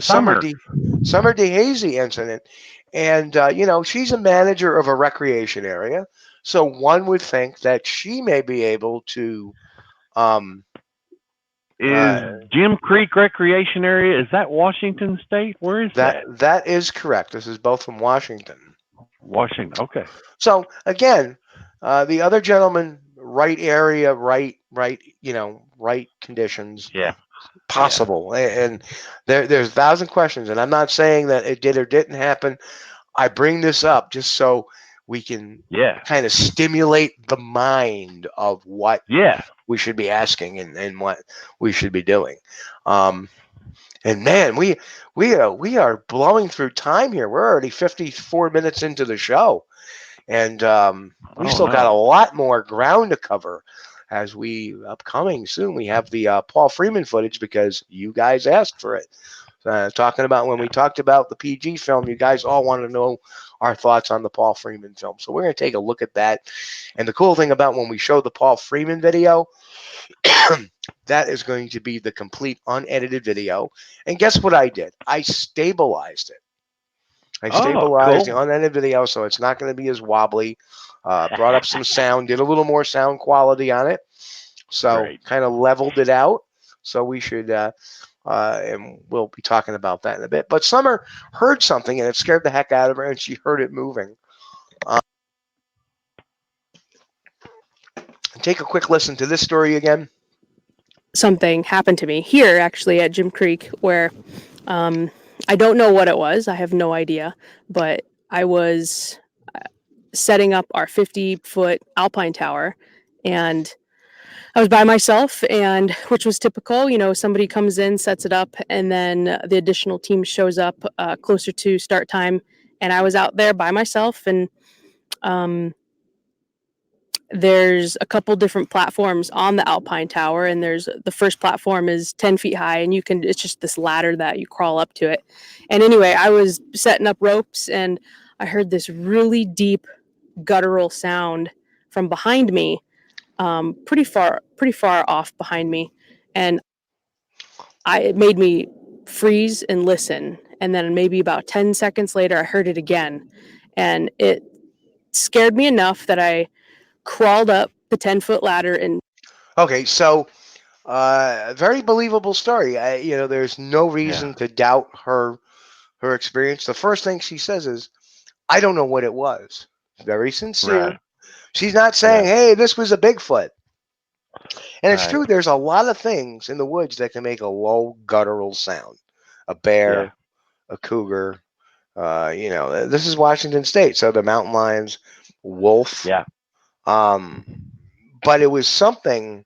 Summer DeHazy incident, and she's a manager of a recreation area, so one would think that she may be able to.
Is Jim Creek Recreation Area, is that Washington State? Where is that?
That is correct. This is both from Washington.
Washington, okay.
So again, the other gentleman, right area, right conditions.
Yeah.
Possible. And there's 1,000 questions, and I'm not saying that it did or didn't happen. I bring this up just so we can kind of stimulate the mind of what we should be asking and what we should be doing. And man, we are blowing through time here. We're already 54 minutes into the show, and we still got a lot more ground to cover. As upcoming soon, we have the Paul Freeman footage because you guys asked for it. Talking about when we talked about the PG film, you guys all want to know our thoughts on the Paul Freeman film. So we're going to take a look at that. And the cool thing about when we show the Paul Freeman video, that is going to be the complete unedited video. And guess what I did? I stabilized it. I stabilized the unedited video, so it's not going to be as wobbly. Brought up some sound, did a little more sound quality on it. So kind of leveled it out. So we should, and we'll be talking about that in a bit. But Summer heard something, and it scared the heck out of her, and she heard it moving. Take a quick listen to this story again.
Something happened to me here, actually, at Jim Creek, where I don't know what it was. I have no idea. But I was setting up our 50-foot alpine tower, and I was by myself, and which was typical. Somebody comes in, sets it up, and then the additional team shows up closer to start time, and I was out there by myself, and there's a couple different platforms on the alpine tower, and there's the first platform is 10 feet high, and it's just this ladder that you crawl up to it. And anyway, I was setting up ropes, and I heard this really deep guttural sound from behind me, pretty far off behind me, and it made me freeze and listen. And then maybe about 10 seconds later, I heard it again, and it scared me enough that I crawled up the 10-foot ladder. And
okay, so very believable story. There's no reason to doubt her experience. The first thing she says is, I don't know what it was. Very sincere.
Right.
She's not saying, hey, this was a Bigfoot. And it's true, there's a lot of things in the woods that can make a low guttural sound. A bear, a cougar, this is Washington State, so the mountain lions, wolf. But it was something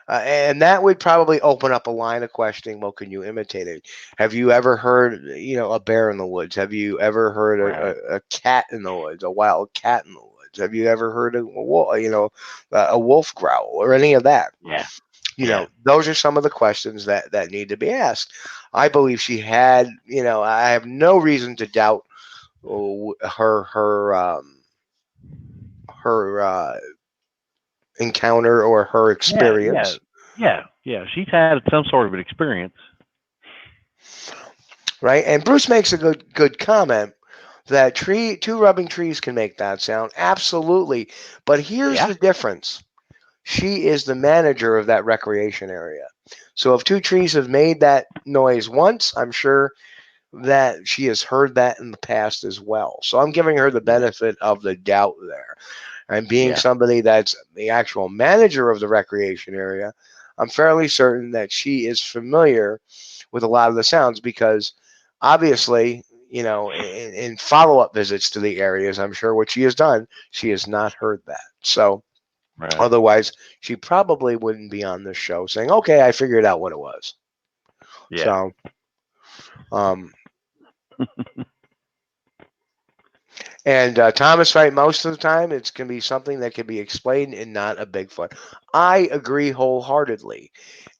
And that would probably open up a line of questioning. Well, can you imitate it? Have you ever heard, a bear in the woods? Have you ever heard a cat in the woods, a wild cat in the woods? Have you ever heard a wolf growl or any of that?
Yeah.
Those are some of the questions that need to be asked. I believe she had, I have no reason to doubt her encounter or her experience.
Yeah. She's had some sort of an experience.
Right. And Bruce makes a good comment that two rubbing trees can make that sound. Absolutely. But here's the difference. She is the manager of that recreation area. So if two trees have made that noise once, I'm sure that she has heard that in the past as well. So I'm giving her the benefit of the doubt there. And being somebody that's the actual manager of the recreation area, I'm fairly certain that she is familiar with a lot of the sounds because obviously, in follow-up visits to the areas, I'm sure what she has done, she has not heard that. So otherwise, she probably wouldn't be on this show saying, okay, I figured out what it was.
Yeah.
So, and Tom is right. Most of the time, it's going to be something that can be explained and not a Bigfoot. I agree wholeheartedly.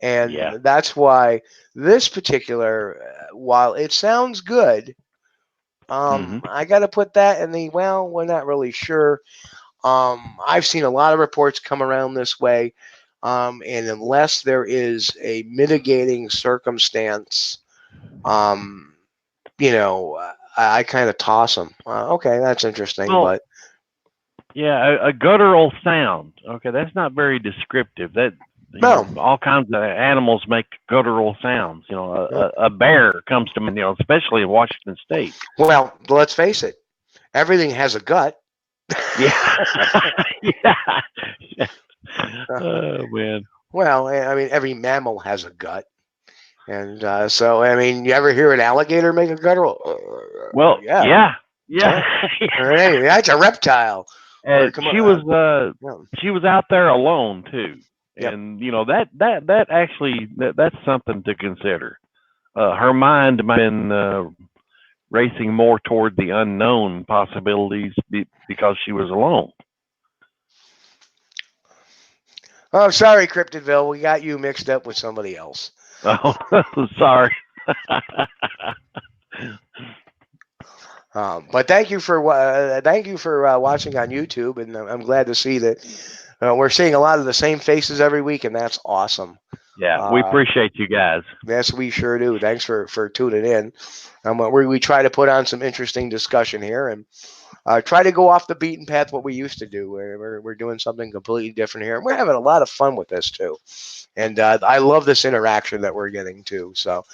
And that's why this particular, while it sounds good, I got to put that in the, well, we're not really sure. I've seen a lot of reports come around this way. And unless there is a mitigating circumstance, I kind of toss them. Okay, that's interesting, but
a guttural sound. Okay, that's not very descriptive. That all kinds of animals make guttural sounds. A bear comes to me. Especially in Washington State.
Well, let's face it. Everything has a gut.
Oh man.
Well, I mean, every mammal has a gut. And so, I mean, you ever hear an alligator make a guttural?
Well, yeah.
Hey, that's a reptile.
She was out there alone too, and that actually that's something to consider. Her mind might have been racing more toward the unknown possibilities because she was alone.
Oh, sorry, Cryptidville, we got you mixed up with somebody else.
Oh, sorry.
But thank you for watching on YouTube, and I'm glad to see that we're seeing a lot of the same faces every week, and that's awesome.
Yeah, we appreciate you guys.
Yes, we sure do. Thanks for tuning in. We try to put on some interesting discussion here and try to go off the beaten path what we used to do. We're doing something completely different here. And we're having a lot of fun with this too. And I love this interaction that we're getting too. So,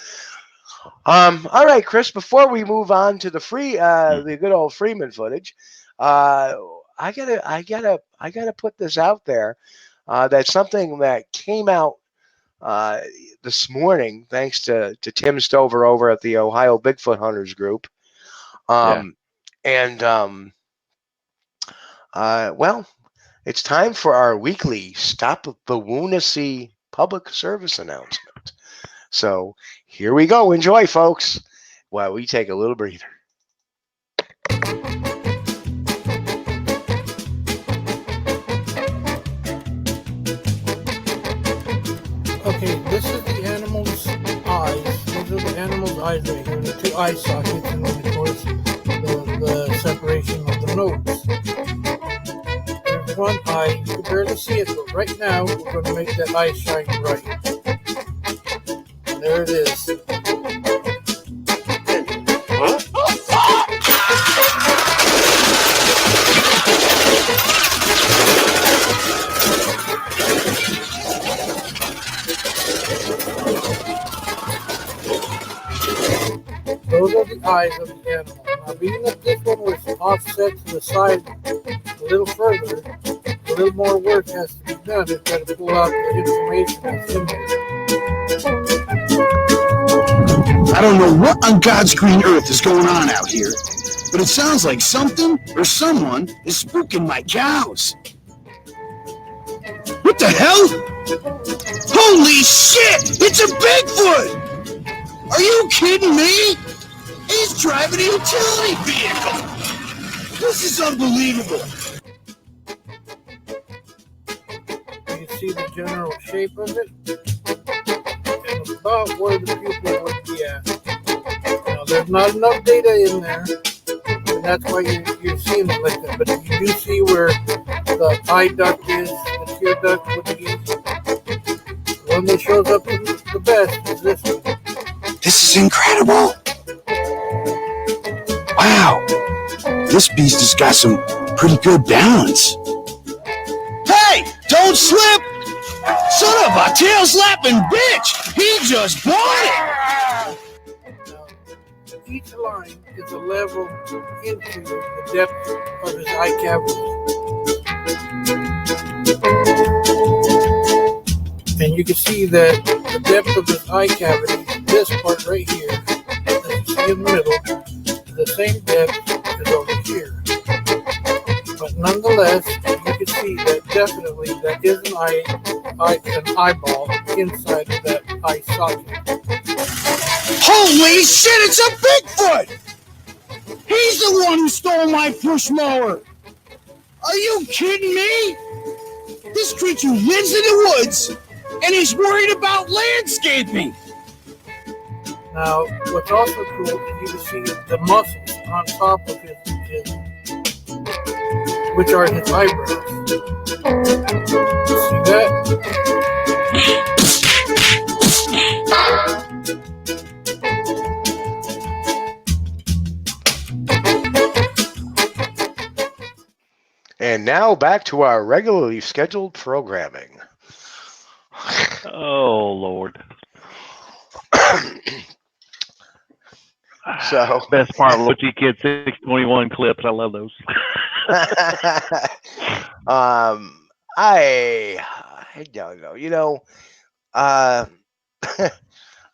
all right, Chris, before we move on to the good old Freeman footage, I gotta put this out there. That's something that came out this morning, thanks to Tim Stover over at the Ohio Bigfoot Hunters Group. Well, it's time for our weekly Stop the Woonacy public service announcement. So here we go. Enjoy, folks, while we take a little breather.
Okay, this is the animal's eyes. These are the animal's eyes right here. The two eye sockets, and then of course the separation of the nose. There's one eye. You can barely see it, but right now we're going to make that eye shine bright. And there it is. Those are the eyes of the animal. Now, being that this one was offset to the side a little further, a little more work has to be done to try to pull out the information that's in there.
I don't know what on God's green earth is going on out here, but it sounds like something or someone is spooking my cows. What the hell? Holy shit! It's a Bigfoot! Are you kidding me? He's driving a utility vehicle! This is unbelievable!
You see the general shape of it? And about where the pupil would be at. Now, there's not enough data in there, and that's why you're seeing it like that. But if you do see where the eye duct is, the tear duct would be, the one that shows up the best is this one.
This is incredible! Wow! This beast has got some pretty good balance. Hey! Don't slip! Son of a tail-slapping bitch! He just bought it!
Now, each line is a level into the depth of his eye cavity. And you can see that the depth of his eye cavity, this part right here, that you see in the middle, is the same depth as over here. But nonetheless, you can see that definitely that is an eyeball inside of that eye socket.
Holy shit, it's a Bigfoot! He's the one who stole my push mower! Are you kidding me? This creature lives in the woods, and he's worried about landscaping!
Now, what's also cool is you can see the muscles on top of his which are his eyebrows. See that?
And now back to our regularly scheduled programming.
Oh, Lord.
So
best part of Lucky Kid 621 clips. I love those.
I don't know. You know,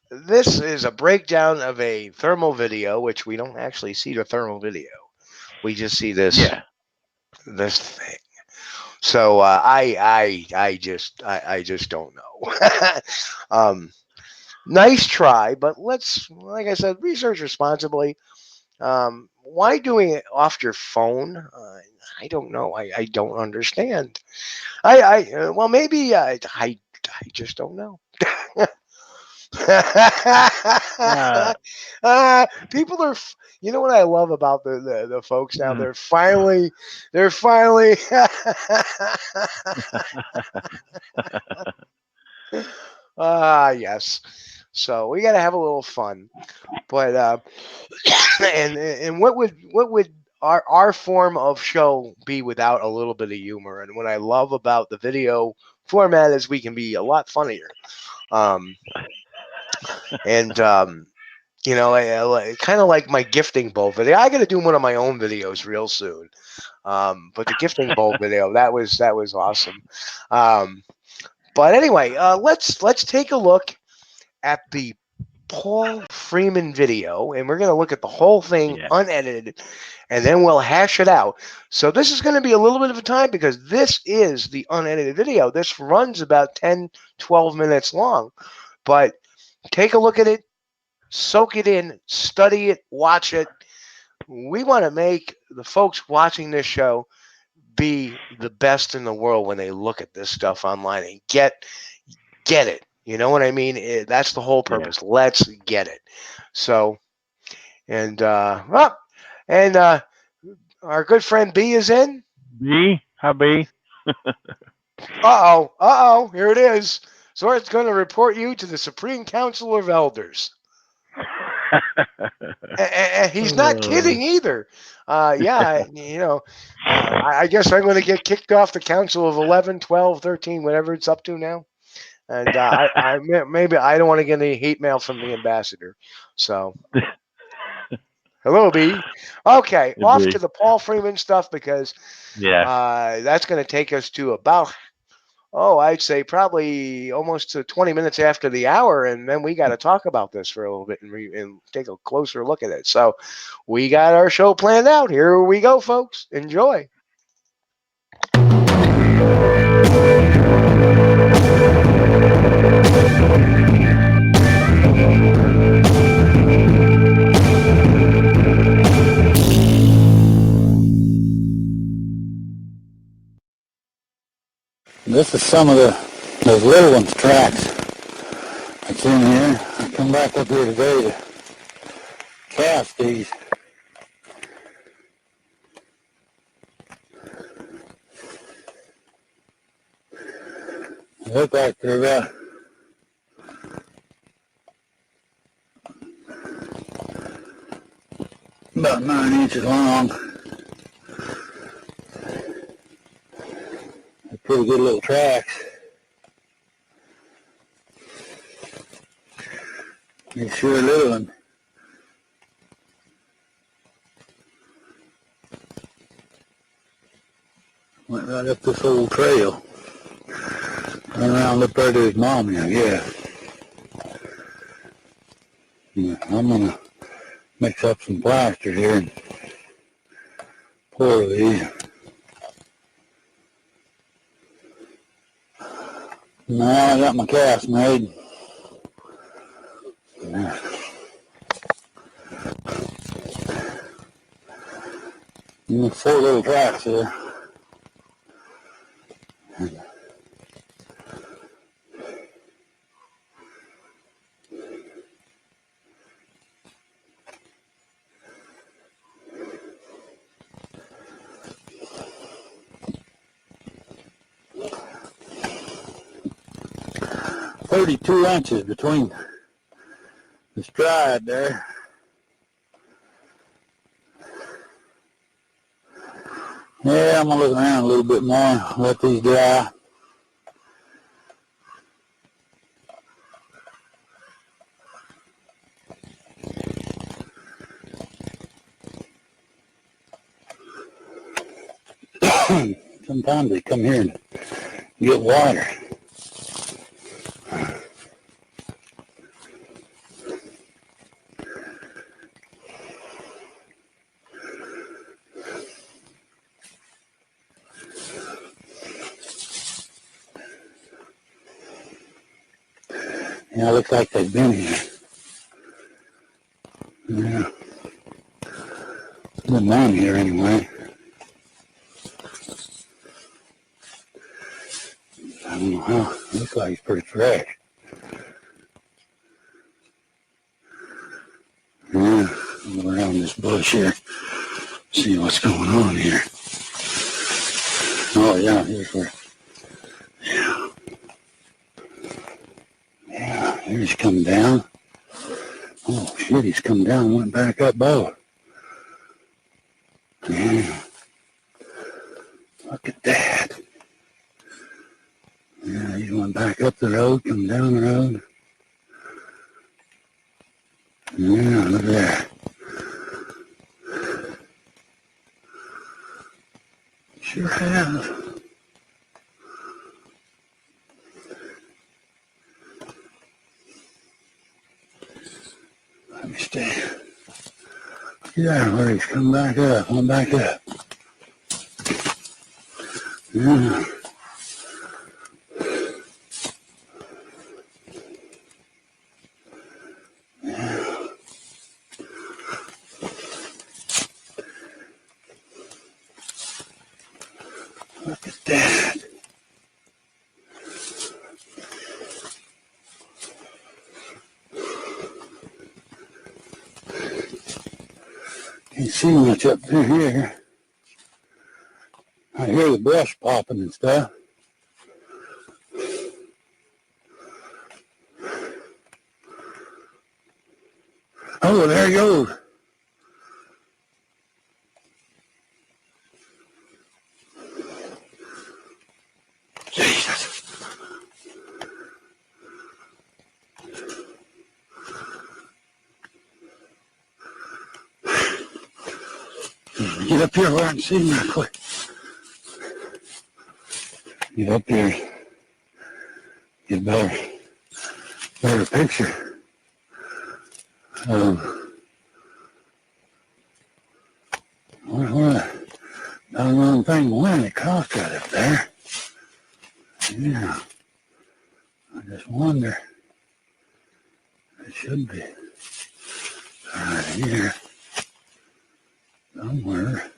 this is a breakdown of a thermal video, which we don't actually see the thermal video. We just see this this thing. So I just don't know. Nice try, but let's, like I said, research responsibly. Why doing it off your phone? I don't know. I don't understand. Well, maybe I just don't know. People are, you know what I love about the folks now? They're finally yes. So we got to have a little fun, but and what would our form of show be without a little bit of humor? And what I love about the video format is we can be a lot funnier. You know, I kind of like my gifting bowl video. I got to do one of my own videos real soon. But the gifting bowl video, that was awesome. But anyway, let's take a look at the Paul Freeman video, and we're going to look at the whole thing unedited, and then we'll hash it out. So this is going to be a little bit of a time because this is the unedited video. This runs about 10, 12 minutes long, but take a look at it, soak it in, study it, watch it. We want to make the folks watching this show be the best in the world when they look at this stuff online and get it. You know what I mean? That's the whole purpose. Yeah. Let's get it. So, and our good friend B is in.
B, hi B.
Uh-oh, here it is. So it's going to report you to the Supreme Council of Elders. And he's not kidding either. Yeah, you know, I guess I'm going to get kicked off the council of 11, 12, 13, whatever it's up to now. And maybe I don't want to get any hate mail from the ambassador. So, hello, B. Okay, hey, off B. To the Paul Freeman stuff because that's going to take us to about, I'd say probably almost to 20 minutes after the hour, and then we got to talk about this for a little bit and take a closer look at it. So, we got our show planned out. Here we go, folks. Enjoy.
this is some of those little ones' tracks that's in here. I come back up here today to cast these. They look like they're about 9 inches long. They're pretty good little tracks. They sure little one. Went right up this old trail. Went around up there to his mommy, I guess. Yeah, I'm gonna mix up some plaster here and pour these. Now I got my cast made. Yeah. And 4 little tracks here. "32 inches between the stride there." Yeah, I'm gonna look around a little bit more, let these dry. Sometimes they come here and get water. Yeah, it looks like they've been here. Yeah. Been down here anyway. I don't know how. It looks like it's pretty fresh. Yeah, I'll go around this bush here. See what's going on here. Oh yeah, here's where. Yeah. Yeah, here's come down. Oh shit, he's come down and went back up both. Yeah. Look at that. Yeah, he went back up the road, come down the road. Yeah, look at that. Sure has. Let me stay. Yeah, where he's come back up, went back up. Yeah. Look at that. Can't see much up through here. I hear the brush popping and stuff. Oh, there he goes. Jesus. Get up here where I can see him real quick. Get up here. Get a better picture. What a long thing when it cost right up there. Yeah. I just wonder. It should be right here somewhere.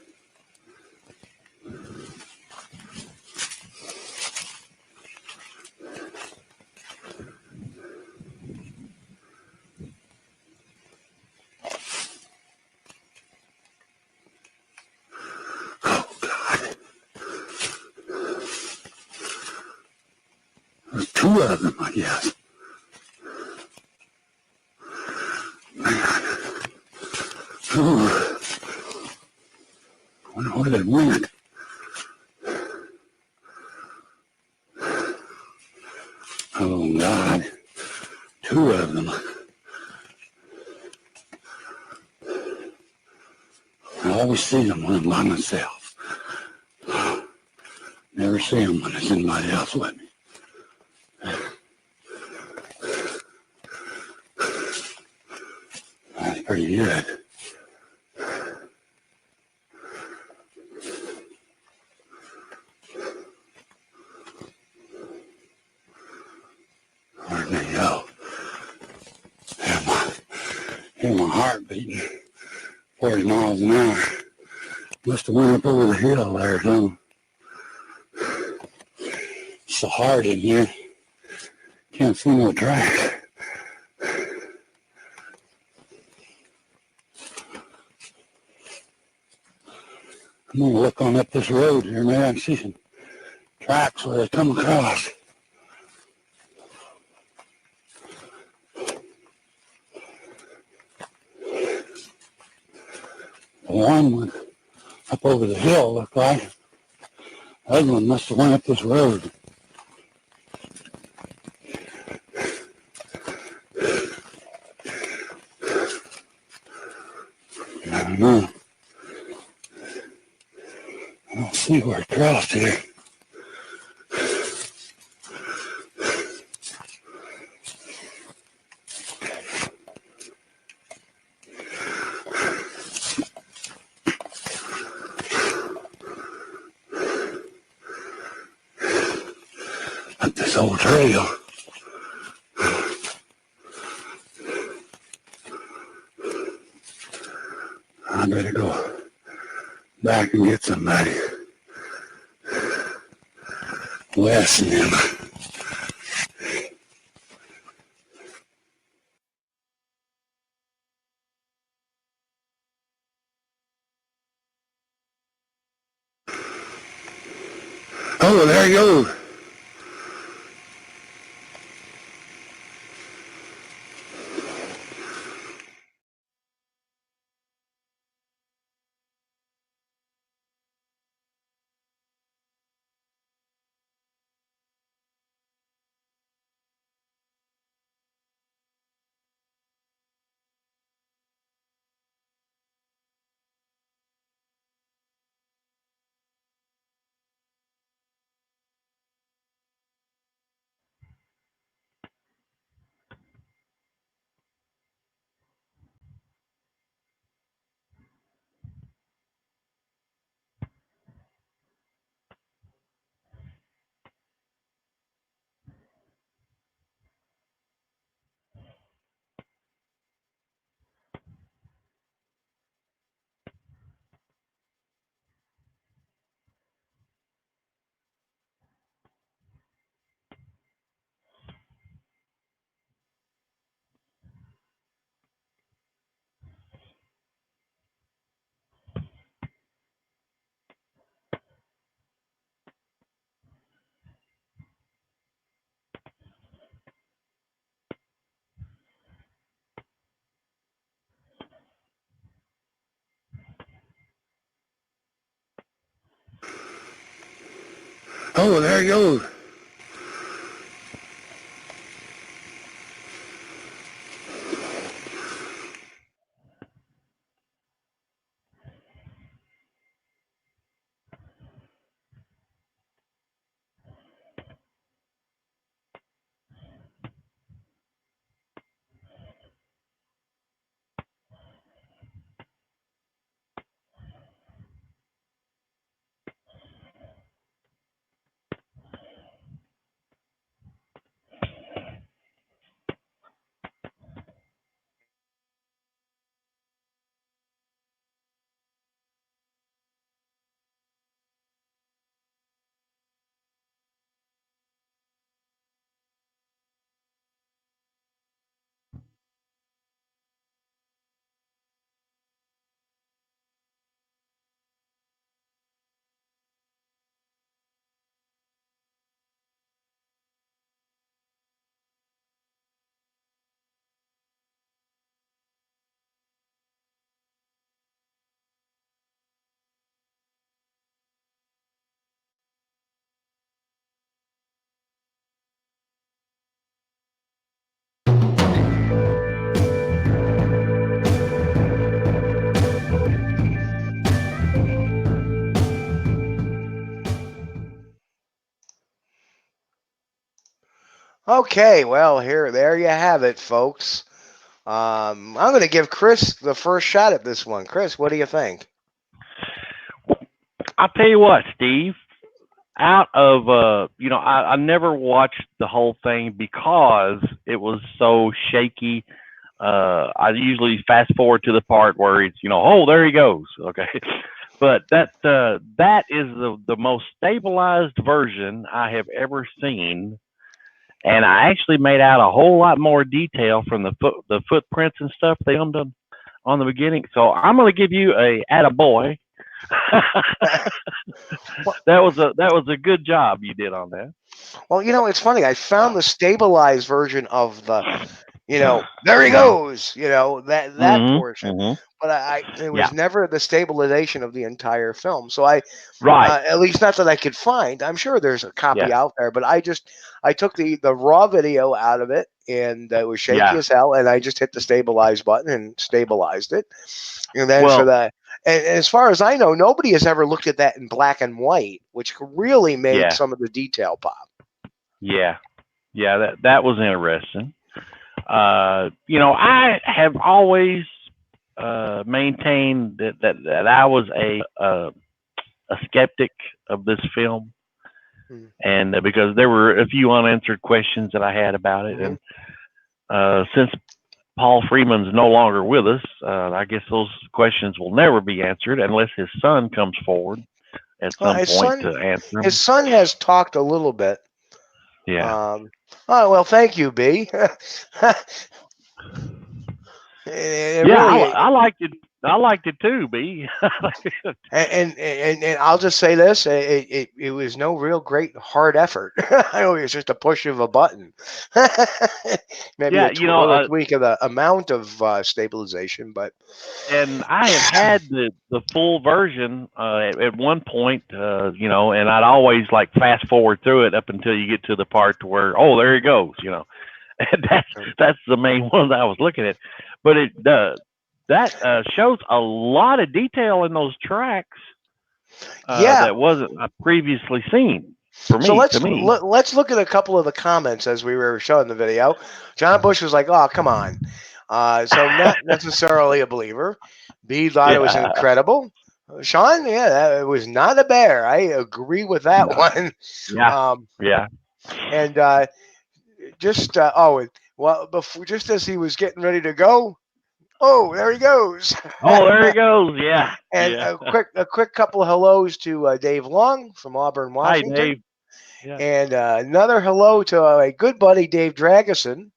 two of them, I guess. Man. Ooh. I wonder where they went. Oh, God. Two of them. I always see them when I'm by myself. Never see them when there's anybody else with me. That's pretty good. Where'd they go? Hear my heart beating 40 miles an hour. Must have went up over the hill there or something. It's so hard in here. Can't see no track. I'm gonna look on up this road here, man. I can see some tracks where they come across. One went up over the hill, looked like. The other one must have went up this road. I don't know. I don't see where it crossed here. Up this old trail. I better go back and get somebody. Wes and him. Oh, there you go. Oh, there you go.
Okay, well, there you have it, folks. I'm going to give Chris the first shot at this one. Chris, what do you think?
I'll tell you what, Steve. Out of I never watched the whole thing because it was so shaky. I usually fast forward to the part where it's oh, there he goes. Okay, but that is the most stabilized version I have ever seen. And I actually made out a whole lot more detail from the footprints and stuff they filmed on the beginning. So I'm going to give you a attaboy. That was a good job you did on that.
Well, it's funny. I found the stabilized version of the, there he goes. That portion. But it was never the stabilization of the entire film. So at least not that I could find. I'm sure there's a copy out there, but I took the raw video out of it, and it was shaky as hell, and I just hit the stabilize button and stabilized it. And then and as far as I know, nobody has ever looked at that in black and white, which really made some of the detail pop.
Yeah, that was interesting. I have always maintained that I was a skeptic of this film, and because there were a few unanswered questions that I had about it, and since Paul Freeman's no longer with us, I guess those questions will never be answered unless his son comes forward at some point to answer them.
His son has talked a little bit.
Yeah.
Well, thank you, B.
I liked it. I liked it too, B.
and I'll just say this: it was no real great hard effort. It was just a push of a button. Maybe a tweak of the amount of stabilization, but.
And I have had the full version at one point, and I'd always like fast forward through it up until you get to the part to where there he goes, And that's the main one that I was looking at. But that shows a lot of detail in those tracks that wasn't previously seen for me.
So let's look at a couple of the comments as we were showing the video. John Bush was like, "Oh, come on." So not necessarily a believer. B thought it was incredible. Sean, it was not a bear. I agree with that one.
Yeah.
And just just as he was getting ready to go, there he goes.
There he goes. Yeah.
And a quick couple of hellos to Dave Long from Auburn, Washington.
Hi, Dave. Yeah.
And another hello to a good buddy, Dave Drageson.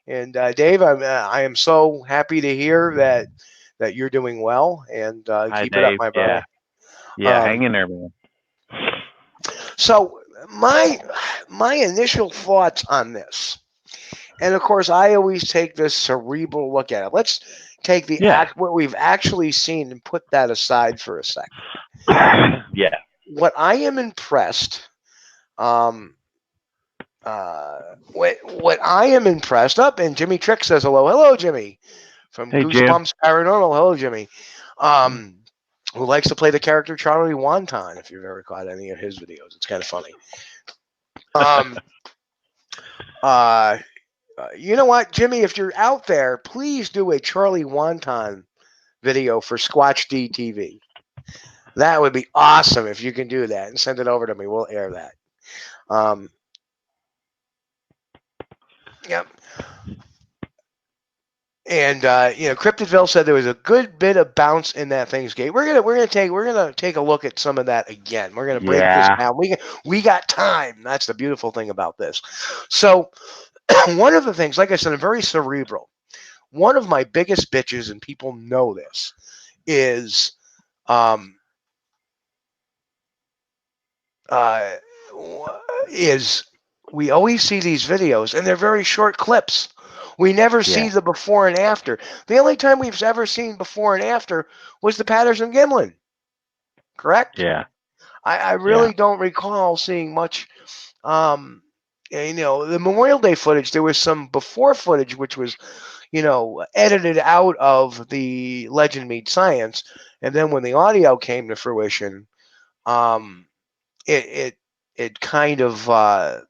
And Dave, I am so happy to hear that you're doing well, and keep it up, my brother.
Yeah, hang in there, man.
So my initial thoughts on this, and of course, I always take this cerebral look at it. Let's take what we've actually seen and put that aside for a second. What I am impressed. What I am impressed up, and Jimmy Trick says hello, Jimmy, from Goosebumps Paranormal. Hello, Jimmy, who likes to play the character Charlie Wonton. If you've ever caught any of his videos, it's kind of funny. You know what, Jimmy, if you're out there, please do a Charlie Wonton video for Squatch-D TV. That would be awesome if you can do that and send it over to me. We'll air that. Yep. And Cryptidville said there was a good bit of bounce in that thing's gate. We're gonna take a look at some of that again. We're gonna break this down. We got time. That's the beautiful thing about this. So one of the things, like I said, I'm very cerebral. One of my biggest bitches, and people know this, is we always see these videos, and they're very short clips. We never see the before and after. The only time we've ever seen before and after was the Patterson Gimlin. Correct?
Yeah.
I really don't recall seeing much. The Memorial Day footage, there was some before footage, which was, edited out of the Legend Meets Science. And then when the audio came to fruition, it kind of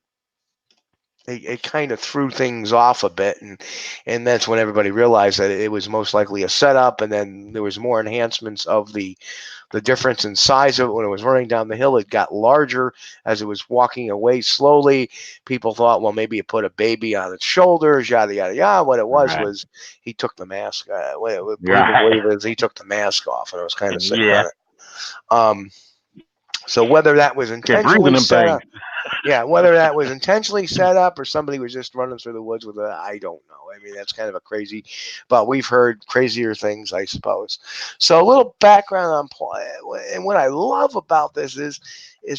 it kind of threw things off a bit, and that's when everybody realized that it was most likely a setup, and then there was more enhancements of the difference in size of it. When it was running down the hill, it got larger as it was walking away slowly. People thought, well, maybe it put a baby on its shoulders, yada yada yada. What it was he took the mask. Believe it is, he took the mask off, and I was kind of sitting on it. So whether that was intentionally set up, whether that was intentionally set up or somebody was just running through the woods with it, I don't know. I mean, that's kind of a crazy, but we've heard crazier things, I suppose. So a little background on Paul, and what I love about this is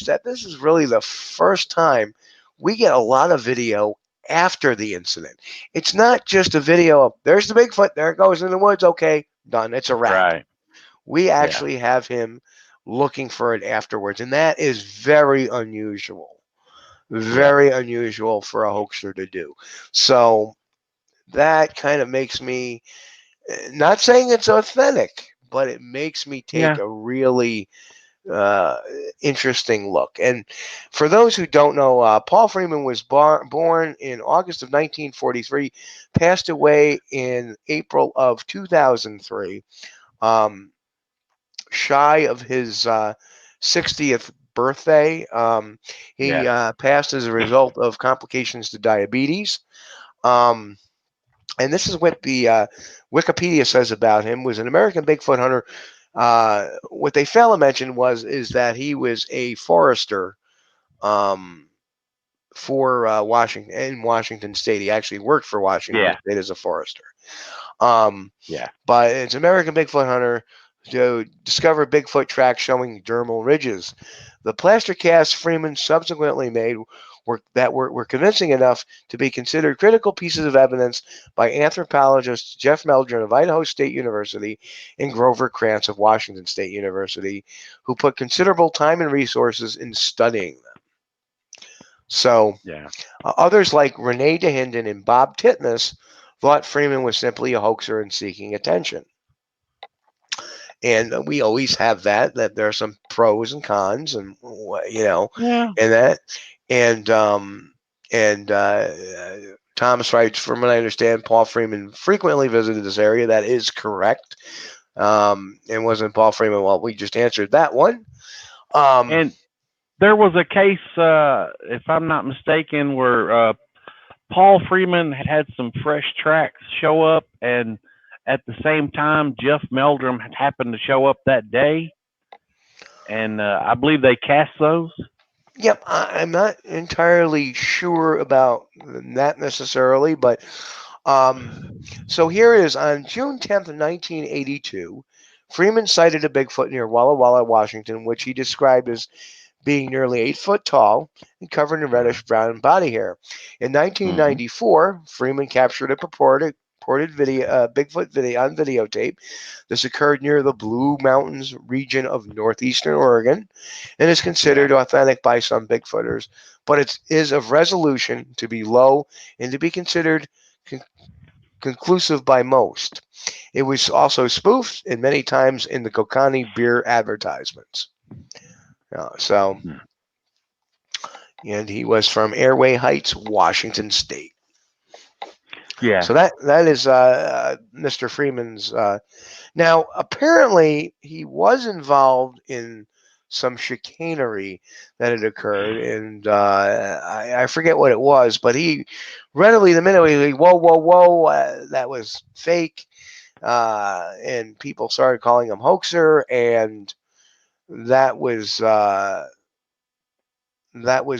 that this is really the first time we get a lot of video after the incident. It's not just a video of there's the Bigfoot, there it goes in the woods, okay, done, it's a wrap.
Right.
We actually have him looking for it afterwards, and that is very unusual. Very unusual for a hoaxer to do. So that kind of makes me, not saying it's authentic, but it makes me take a really interesting look. And for those who don't know, Paul Freeman was born in August of 1943, passed away in April of 2003. Shy of his 60th birthday. He passed as a result of complications to diabetes. And this is what the Wikipedia says about him: was an American Bigfoot hunter. What they fail to mention is that he was a forester for Washington State. He actually worked for Washington State as a forester. But it's American Bigfoot hunter to discover Bigfoot tracks showing dermal ridges. The plaster casts Freeman subsequently made were convincing enough to be considered critical pieces of evidence by anthropologists Jeff Meldrum of Idaho State University and Grover Krantz of Washington State University, who put considerable time and resources in studying them. So others like Renee DeHinden and Bob Titmus thought Freeman was simply a hoaxer and seeking attention. And we always have that there are some pros and cons, and and that, and Thomas writes, from what I understand, Paul Freeman frequently visited this area. That is correct. And wasn't Paul Freeman? Well, we just answered that one.
And there was a case, if I'm not mistaken, where Paul Freeman had some fresh tracks show up, and at the same time, Jeff Meldrum had happened to show up that day, and I believe they cast those.
Yep, I'm not entirely sure about that necessarily, but so here it is. On June 10th, 1982, Freeman sighted a Bigfoot near Walla Walla, Washington, which he described as being nearly 8 foot tall and covered in reddish brown body hair. In 1994, Freeman captured a purported Bigfoot video on videotape. This occurred near the Blue Mountains region of northeastern Oregon and is considered authentic by some Bigfooters, but it is of resolution to be low and to be considered conclusive by most. It was also spoofed and many times in the Kokani beer advertisements. And he was from Airway Heights, Washington State.
Yeah.
So that is Mr. Freeman's. Now, apparently, he was involved in some chicanery that had occurred, and I forget what it was, but he readily, the minute he whoa, that was fake, and people started calling him hoaxer, and that was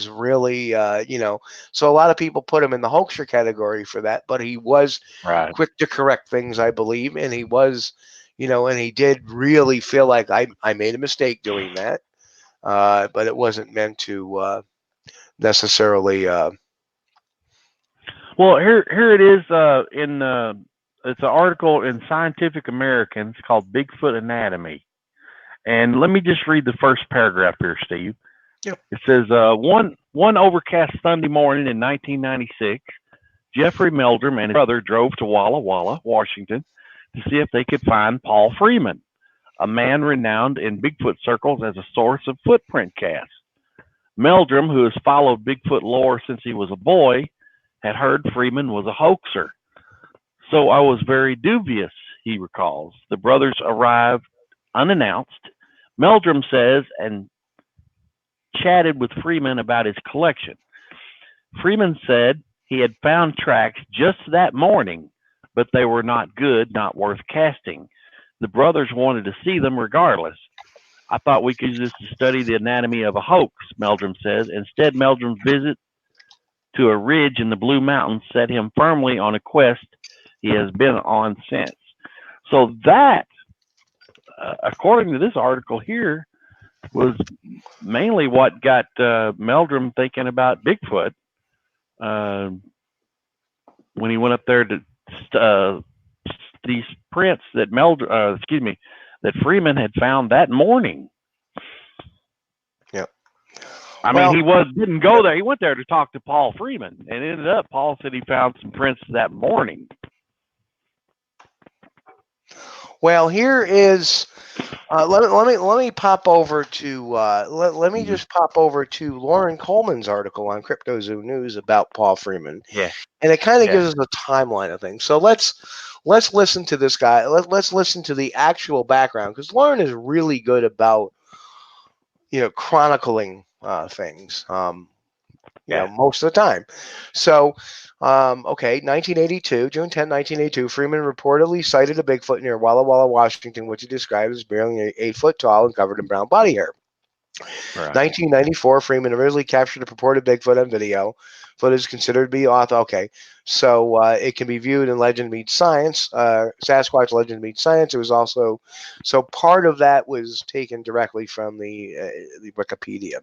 really, so a lot of people put him in the hoaxer category for that, but he was quick to correct things, I believe. And he was, and he did really feel like I made a mistake doing that. But it wasn't meant to necessarily.
Well, here it is it's an article in Scientific American. It's called Bigfoot Anatomy. And let me just read the first paragraph here, Steve.
Yep.
It says, one overcast Sunday morning in 1996, Jeffrey Meldrum and his brother drove to Walla Walla, Washington, to see if they could find Paul Freeman, a man renowned in Bigfoot circles as a source of footprint casts. Meldrum, who has followed Bigfoot lore since he was a boy, had heard Freeman was a hoaxer. So I was very dubious, he recalls. The brothers arrived unannounced, Meldrum says, and chatted with Freeman about his collection. Freeman said he had found tracks just that morning, but they were not good, not worth casting. The brothers wanted to see them regardless. I thought we could use this to study the anatomy of a hoax, Meldrum says. Instead, Meldrum's visit to a ridge in the Blue Mountains set him firmly on a quest he has been on since. So that, according to this article here, was mainly what got Meldrum thinking about Bigfoot when he went up there to these prints that that Freeman had found that morning.
Yep.
I mean, he didn't go there. He went there to talk to Paul Freeman, and ended up Paul said he found some prints that morning.
Well, here is. Let me pop over to let me just pop over to Lauren Coleman's article on CryptoZoo News about Paul Freeman.
Yeah,
and it kind of gives us a timeline of things. So let's listen to this guy. Let's listen to the actual background, because Lauren is really good about chronicling things. Most of the time. So, 1982, June 10, 1982, Freeman reportedly sighted a Bigfoot near Walla Walla, Washington, which he described as barely 8 foot tall and covered in brown body hair. Right. 1994, Freeman originally captured a purported Bigfoot on video. Footage considered to be okay. So it can be viewed in Legend Meets Science, Sasquatch Legend Meets Science. It was also, so part of that was taken directly from the Wikipedia.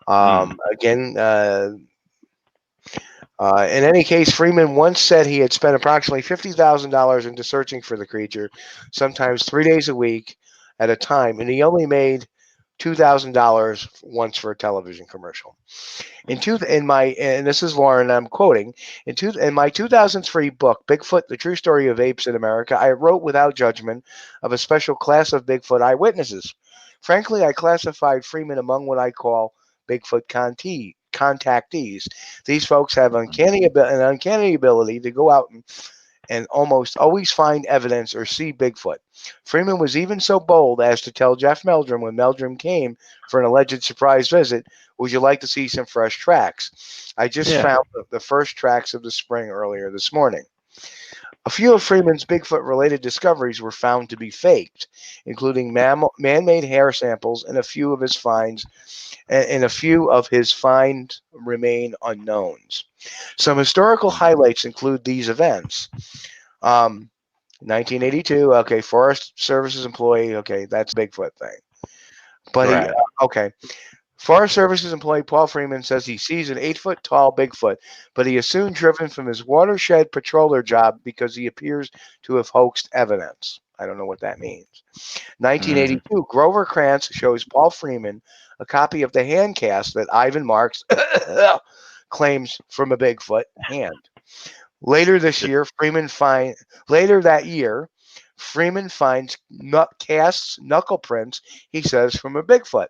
Again, in any case, Freeman once said he had spent approximately $50,000 into searching for the creature, sometimes 3 days a week at a time, and he only made $2,000 once for a television commercial. And this is Lauren, I'm quoting, in my 2003 book, Bigfoot, The True Story of Apes in America, I wrote without judgment of a special class of Bigfoot eyewitnesses. Frankly, I classified Freeman among what I call Bigfoot contactees. These folks have an uncanny ability to go out and almost always find evidence or see Bigfoot. Freeman was even so bold as to tell Jeff Meldrum when Meldrum came for an alleged surprise visit, would you like to see some fresh tracks? I just found the first tracks of the spring earlier this morning. A few of Freeman's Bigfoot-related discoveries were found to be faked, including man-made hair samples, and a few of his finds remain unknowns. Some historical highlights include these events. 1982, Forest Services employee, that's a Bigfoot thing. But Forest Services employee Paul Freeman says he sees an 8 foot tall Bigfoot, but he is soon driven from his watershed patroller job because he appears to have hoaxed evidence. I don't know what that means. 1982, Grover Krantz shows Paul Freeman a copy of the hand cast that Ivan Marks claims from a Bigfoot hand. Later that year, Freeman finds casts knuckle prints, he says, from a Bigfoot.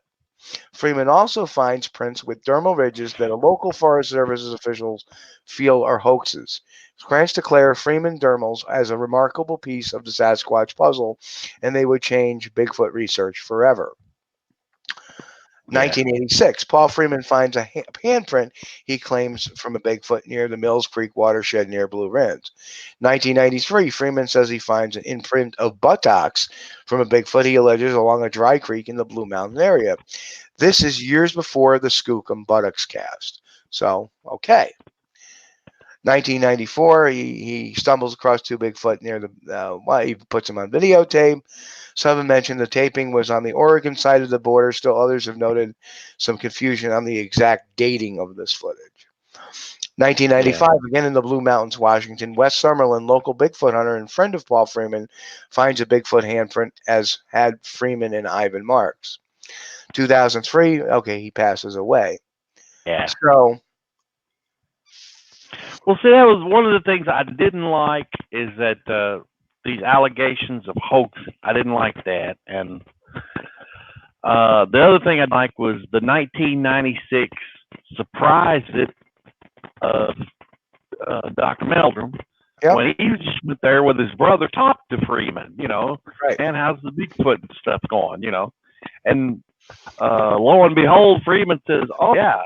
Freeman also finds prints with dermal ridges that a local Forest Services officials feel are hoaxes. Krantz declared Freeman dermals as a remarkable piece of the Sasquatch puzzle, and they would change Bigfoot research forever. 1986, Paul Freeman finds a handprint he claims from a Bigfoot near the Mills Creek watershed near Blue Ridge. 1993, Freeman says he finds an imprint of buttocks from a Bigfoot he alleges along a dry creek in the Blue Mountain area. This is years before the Skookum buttocks cast. So, 1994, he stumbles across two Bigfoot near he puts them on videotape. Some have mentioned the taping was on the Oregon side of the border. Still others have noted some confusion on the exact dating of this footage. 1995, again in the Blue Mountains, Washington, Wes Summerlin, local Bigfoot hunter and friend of Paul Freeman, finds a Bigfoot handprint as had Freeman and Ivan Marks. 2003, he passes away.
Yeah.
So,
well, see, that was one of the things I didn't like is that these allegations of hoax. I didn't like that, and the other thing I liked was the 1996 surprise of Dr. Meldrum,
Yep.
when he just went there with his brother, talked to Freeman, you know,
Right.
and how's the Bigfoot and stuff going, you know, and lo and behold, Freeman says, "Oh yeah,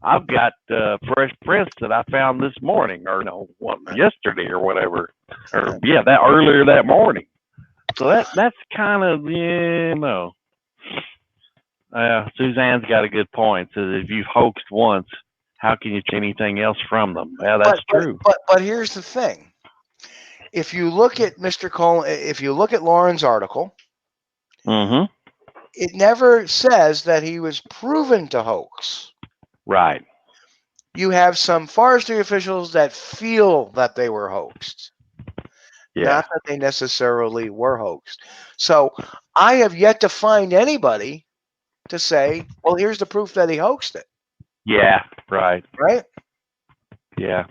I've got fresh prints that I found this morning, or no, yesterday or whatever, or yeah, that earlier that morning." So that's kind of no. Suzanne's got a good point. Says if you've hoaxed once, how can you take anything else from them? Yeah, that's true.
But here's the thing: if you look at Mr. Cole, if you look at Lauren's article, it never says that he was proven to hoax.
Right.
You have some forestry officials that feel that they were hoaxed, not that they necessarily were hoaxed. So I have yet to find anybody to say, well, here's the proof that he hoaxed it.
Yeah, right.
Right?
Yeah.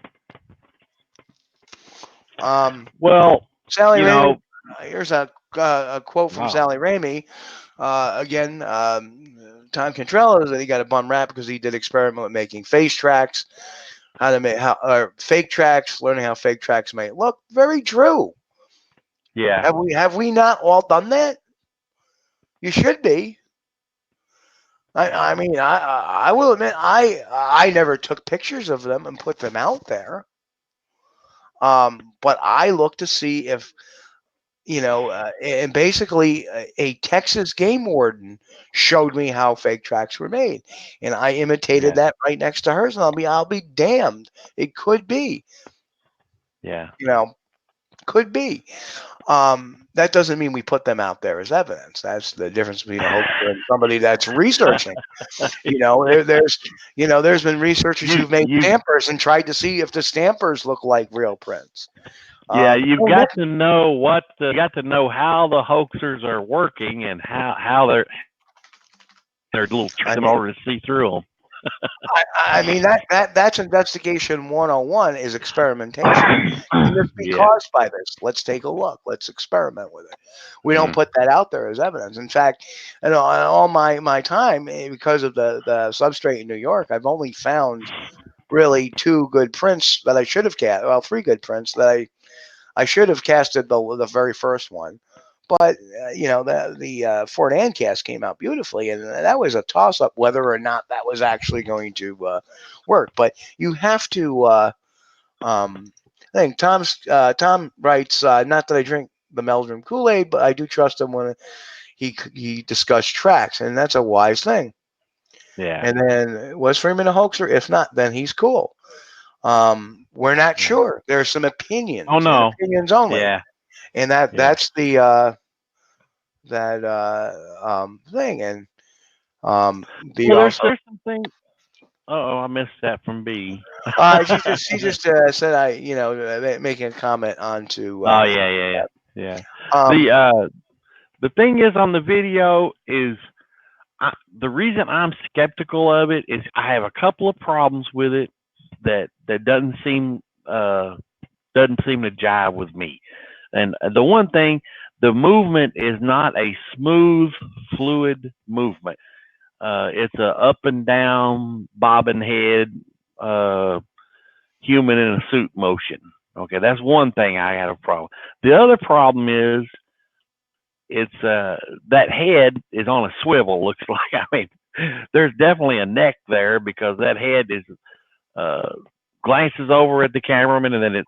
Well, Sally Ramey, here's a quote from Sally Ramey. Again, Tom Cantrell, that he got a bum rap because he did experiment with making face tracks, how to make fake tracks, learning how fake tracks may look. Very true.
Yeah.
Have we not all done that? You should be. I mean, I will admit, I never took pictures of them and put them out there. But I look to see if, you know, and basically a Texas game warden showed me how fake tracks were made, and I imitated that right next to hers, and I'll be damned. It could be.
Yeah.
You know, could be. That doesn't mean we put them out there as evidence. That's the difference between a hoaxer and somebody that's researching. You know, there's been researchers who've made stampers and tried to see if the stampers look like real prints.
Yeah, you've got to know how the hoaxers are working and how they're little tricks in order to see through them.
I mean that's investigation 101 is experimentation. And this be caused by this. Let's take a look. Let's experiment with it. We don't put that out there as evidence. In fact, you know, all my time, because of the substrate in New York, I've only found really 2 good prints that I should have cast. Well, 3 good prints that I should have casted the very first one. But you know, the Fort Ann cast came out beautifully, and that was a toss-up whether or not that was actually going to work. But you have to. I think Tom writes, not that I drink the Meldrum Kool-Aid, but I do trust him when he discussed tracks, and that's a wise thing.
Yeah.
And then was Freeman a hoaxer? If not, then he's cool. We're not sure. There's some opinions.
Oh no,
opinions only.
Yeah.
And that's the thing, and
there's something. Oh, I missed that from B.
she just said making a comment onto.
Yeah. The thing is on the video is the reason I'm skeptical of it is I have a couple of problems with it that doesn't seem to jive with me. And the one thing, the movement is not a smooth, fluid movement. It's a up and down, bobbing head, human in a suit motion. Okay, that's one thing I had a problem. The other problem is it's that head is on a swivel. Looks like, I mean, there's definitely a neck there because that head is glances over at the cameraman and then it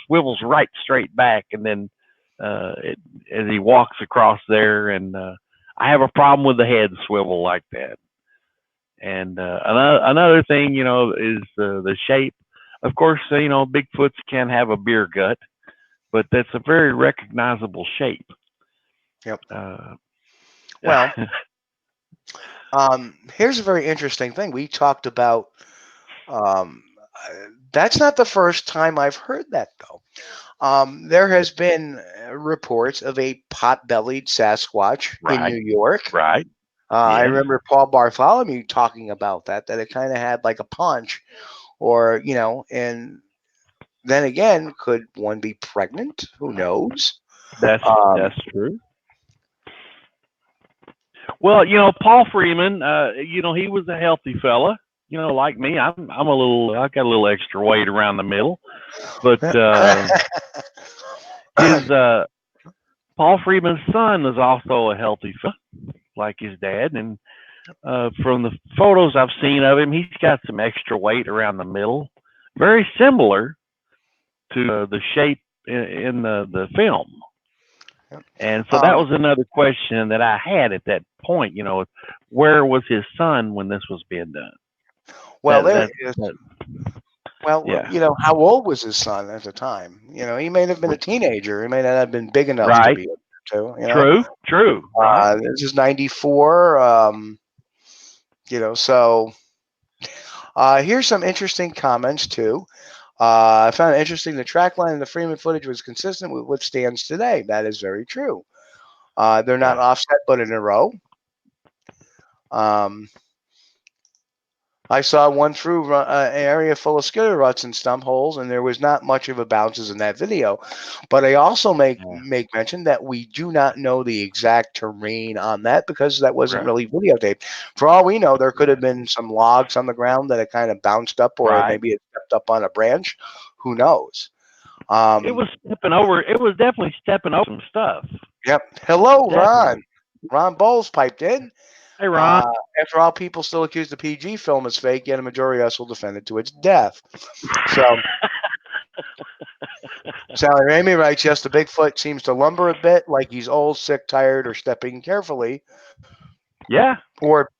swivels right straight back, and then as he walks across there, and I have a problem with the head swivel like that. And another thing, you know, is the shape. Of course, you know, Bigfoots can have a beer gut, but that's a very recognizable shape.
Yep. Well, here's a very interesting thing. We talked about. That's not the first time I've heard that, though. There has been reports of a pot-bellied Sasquatch in New York.
Right.
I remember Paul Bartholomew talking about that it kind of had like a paunch, or, you know, and then again, could one be pregnant? Who knows?
That's true. Well, you know, Paul Freeman, you know, he was a healthy fella. you know, like me, I got a little extra weight around the middle, but his Paul Freeman's son is also a healthy fella, like his dad, and from the photos I've seen of him, he's got some extra weight around the middle, very similar to the shape in the film. And so that was another question that I had at that point. You know, where was his son when this was being done?
Well,
yeah.
you know, how old was his son at the time? You know, he may have been a teenager. He may not have been big enough to
Right.
be able to. You know?
True. Right.
This is 94. You know, so here's some interesting comments too. I found it interesting the track line in the Freeman footage was consistent with what stands today. That is very true. They're not offset, but in a row. I saw one through an area full of skidder ruts and stump holes, and there was not much of a bounces in that video. But I also make mention that we do not know the exact terrain on that because that wasn't really videotaped. For all we know, there could have been some logs on the ground that had kind of bounced up, or maybe it stepped up on a branch. Who knows?
It was stepping over. It was definitely stepping over some stuff.
Yep. Hello,
Definitely.
Ron. Ron Bowles piped in.
Hey, Ron.
After all, people still accuse the PG film as fake, yet a majority of us will defend it to its death. So, Sally Ramey writes, yes, the Bigfoot seems to lumber a bit, like he's old, sick, tired, or stepping carefully.
Yeah.
Or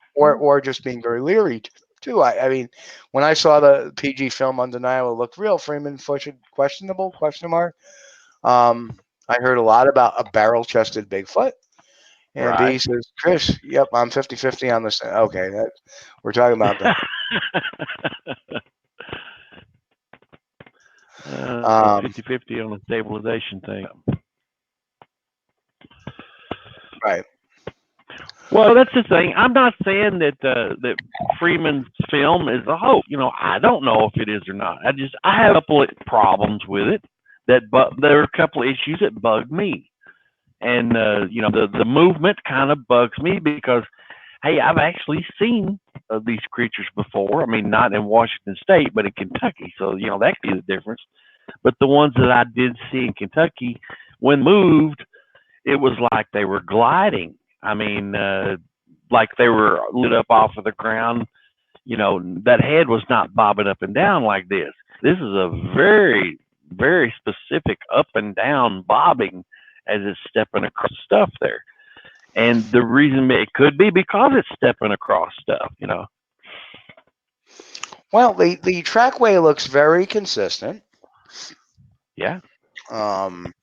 just being very leery, too. I mean, when I saw the PG film, Undeniable, it looked real. Freeman footage questionable, question mark. I heard a lot about a barrel-chested Bigfoot. And B says, Chris, yep, I'm 50-50 on this. Okay, we're talking about that.
50-50 on the stabilization thing.
Right.
Well, that's the thing. I'm not saying that that Freeman's film is a hoax. You know, I don't know if it is or not. I have a couple of problems with it. But there are a couple of issues that bug me. And, you know, the movement kind of bugs me because, hey, I've actually seen these creatures before. I mean, not in Washington State, but in Kentucky. So, you know, that could be the difference. But the ones that I did see in Kentucky, when moved, it was like they were gliding. I mean, like they were lit up off of the ground. You know, that head was not bobbing up and down like this. This is a very, very specific up and down bobbing as it's stepping across stuff there. And the reason it could be because it's stepping across stuff, you know.
Well, the trackway looks very consistent.
Yeah.
One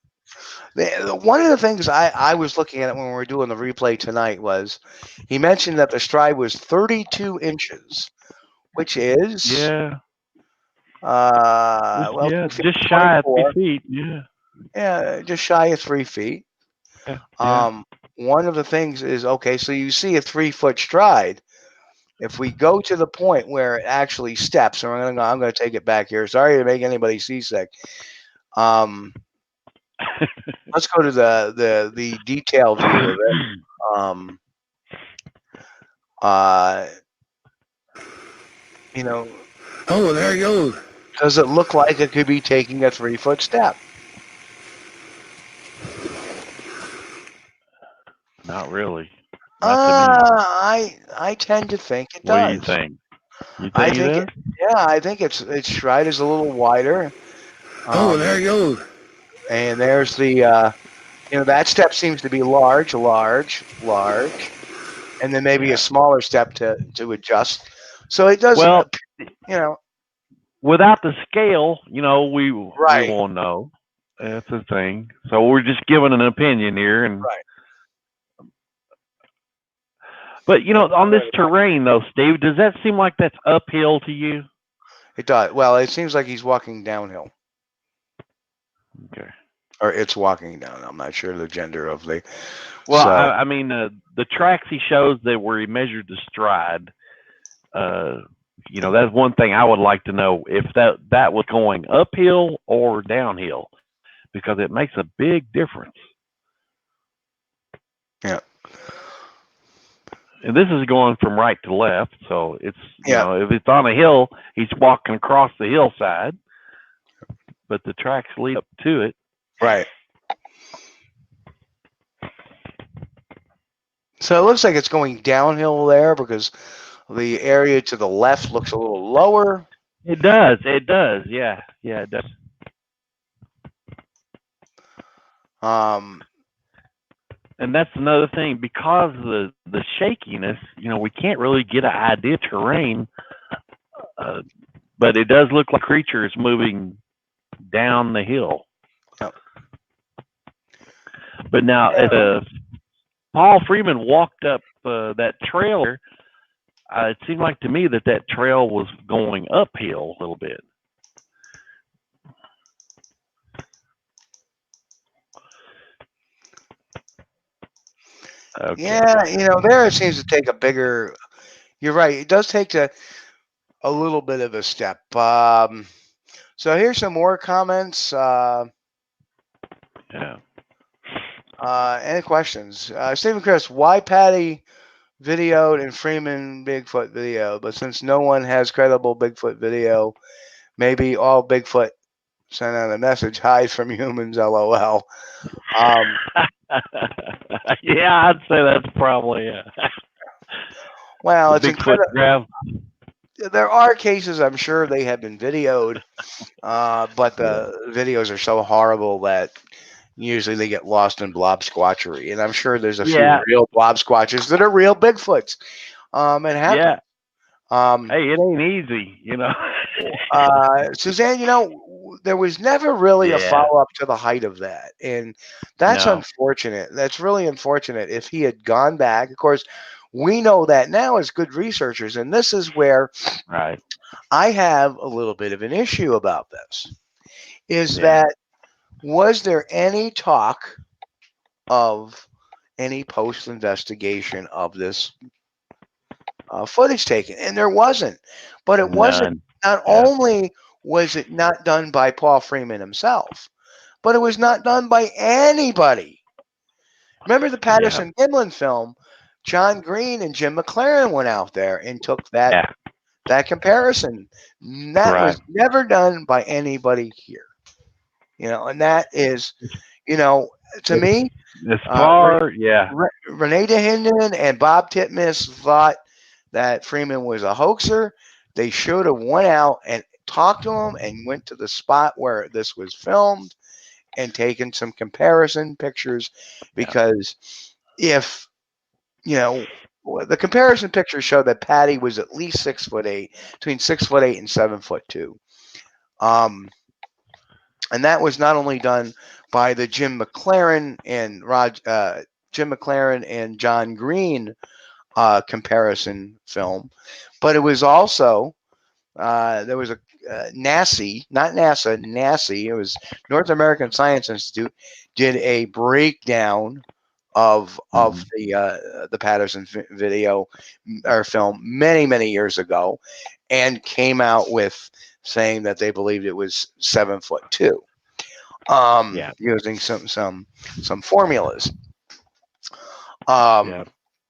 of the things I was looking at when we were doing the replay tonight was he mentioned that the stride was 32 inches, which is
just shy of 3 feet.
Yeah, just shy of 3 feet. One of the things is, okay, so you see a 3-foot stride. If we go to the point where it actually steps, and I'm going to take it back here. Sorry to make anybody seasick. Let's go to the detail view of it. You know.
Oh, there it goes.
Does it look like it could be taking a 3-foot step?
Not really.
I tend to think it does.
What do you think? You think it does?
I think its stride is a little wider.
Oh, there it goes.
And there's the you know, that step seems to be large, and then maybe a smaller step to adjust. So it doesn't.
Well,
you know,
without the scale, you know, we won't know. That's the thing. So we're just giving an opinion here, and But you know, on this terrain though, Steve, does that seem like that's uphill to you?
It does. Well, it seems like he's walking downhill.
Okay.
Or it's walking down. I'm not sure the gender of the.
Well, so, I mean, the tracks he shows that where he measured the stride. You know, that's one thing I would like to know if that was going uphill or downhill, because it makes a big difference.
Yeah.
And this is going from right to left, so it's you
Yeah.
know, if it's on a hill, he's walking across the hillside, but the tracks lead up to it.
Right. So it looks like it's going downhill there because the area to the left looks a little lower.
It does. It does. Yeah. Yeah, it does. And that's another thing, because of the shakiness, you know, we can't really get an idea of terrain, but it does look like creature is moving down the hill.
Yep.
But now, if Paul Freeman walked up that trailer, it seemed like to me that trail was going uphill a little bit. Okay.
Yeah, you know, there it seems to take a bigger. You're right. It does take a little bit of a step. So here's some more comments.
Yeah.
Any questions? Stephen Chris, why Patty videoed and Freeman Bigfoot video? But since no one has credible Bigfoot video, maybe all Bigfoot sent out a message, hide from humans, LOL.
Yeah, I'd say that's probably
Well, it's
Bigfoot grab.
There are cases, I'm sure they have been videoed, but the videos are so horrible that usually they get lost in blob squatchery. And I'm sure there's a few real blob squatches that are real Bigfoots. It happens.
Hey, it ain't easy, you know.
Suzanne, you know, there was never really a follow-up to the height of that. And that's unfortunate. That's really unfortunate. If he had gone back, of course, we know that now as good researchers. And this is where I have a little bit of an issue about this. Is that, was there any talk of any post-investigation of this footage taken? And there wasn't. But it wasn't. Not only was it not done by Paul Freeman himself, but it was not done by anybody. Remember the Patterson Gimlin film? John Green and Jim McLaren went out there and took that comparison. That was never done by anybody here. You know, and that is, you know, to me,
as far,
Renee DeHinden and Bob Titmus thought that Freeman was a hoaxer. They should have went out and talked to him and went to the spot where this was filmed and taken some comparison pictures, because if, you know, the comparison pictures show that Patty was at least 6'8", between 6'8" and 7'2". And that was not only done by the Jim McLaren and John Green comparison film, but it was also there was a NASI, not NASA, NASI. It was North American Science Institute did a breakdown of the Patterson video or film many years ago, and came out with saying that they believed it was 7'2", using some formulas.
Of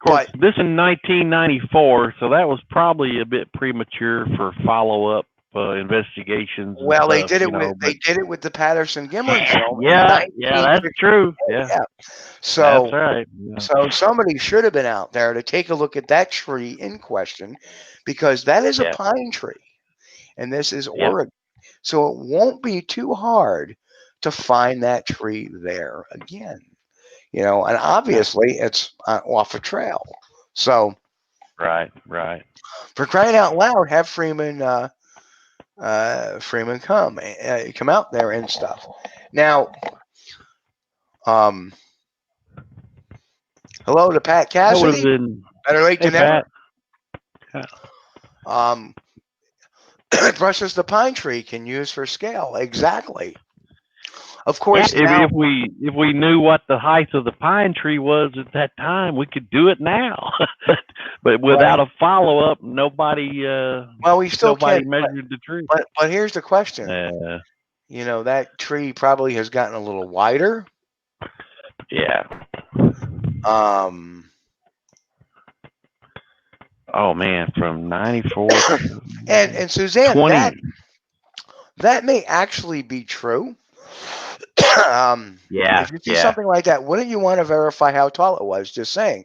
course, this in 1994, so that was probably a bit premature for follow-up investigations.
Well, they did it with the Patterson Gimlin film.
Yeah, that's true. Yeah.
So
that's right.
So somebody should have been out there to take a look at that tree in question, because that is a pine tree, and this is Oregon. So it won't be too hard to find that tree there again. You know, and obviously it's off a trail. So,
right.
For crying out loud, have Freeman come out there and stuff. Now, hello to Pat Cassidy. Better late than never. Brushes the pine tree can use for scale. Exactly. Of course,
if we knew what the height of the pine tree was at that time, we could do it now. But without a follow up, nobody.
We still
nobody measured the tree.
But here's the question. You know, that tree probably has gotten a little wider.
Yeah. Oh man, from 94
And Suzanne,
20.
that may actually be true.
Yeah,
If you see something like that, wouldn't you want to verify how tall it was? Just saying.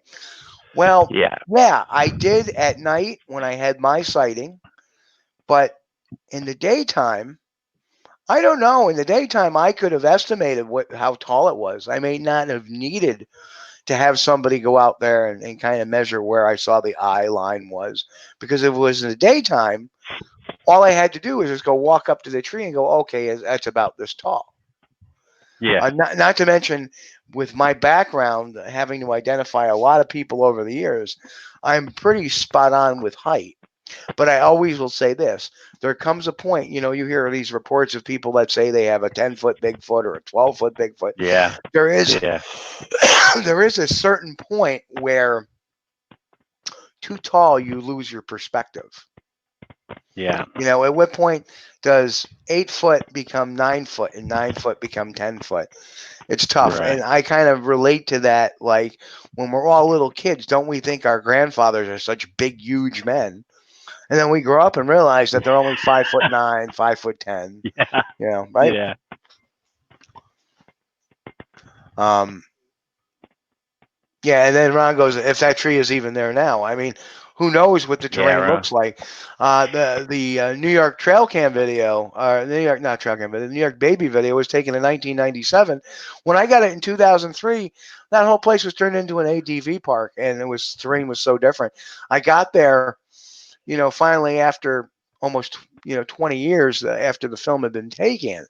Well,
yeah,
I did at night when I had my sighting, but in the daytime, I don't know. In the daytime, I could have estimated how tall it was. I may not have needed to have somebody go out there and kind of measure where I saw the eye line was, because if it was in the daytime, all I had to do was just go walk up to the tree and go, okay, that's about this tall.
yeah.
Not to mention, with my background, having to identify a lot of people over the years, I'm pretty spot on with height. But I always will say this: there comes a point, you hear these reports of people that say they have a 10-foot Bigfoot or a 12-foot Bigfoot.
Yeah.
There is there is a certain point where too tall, you lose your perspective.
Yeah.
At what point does 8 foot become 9 foot and 9 foot become 10 foot? It's tough.
Right.
And I kind of relate to that. Like when we're all little kids, don't we think our grandfathers are such big, huge men? And then we grow up and realize that they're only 5'9", 5'10".
Yeah.
Right?
Yeah.
Yeah, and then Ron goes, if that tree is even there now. I mean, who knows what the terrain looks like? The New York trail cam video, not trail cam, but the New York baby video was taken in 1997. When I got it in 2003, that whole place was turned into an ATV park, and terrain was so different. I got there, finally after almost 20 years after the film had been taken,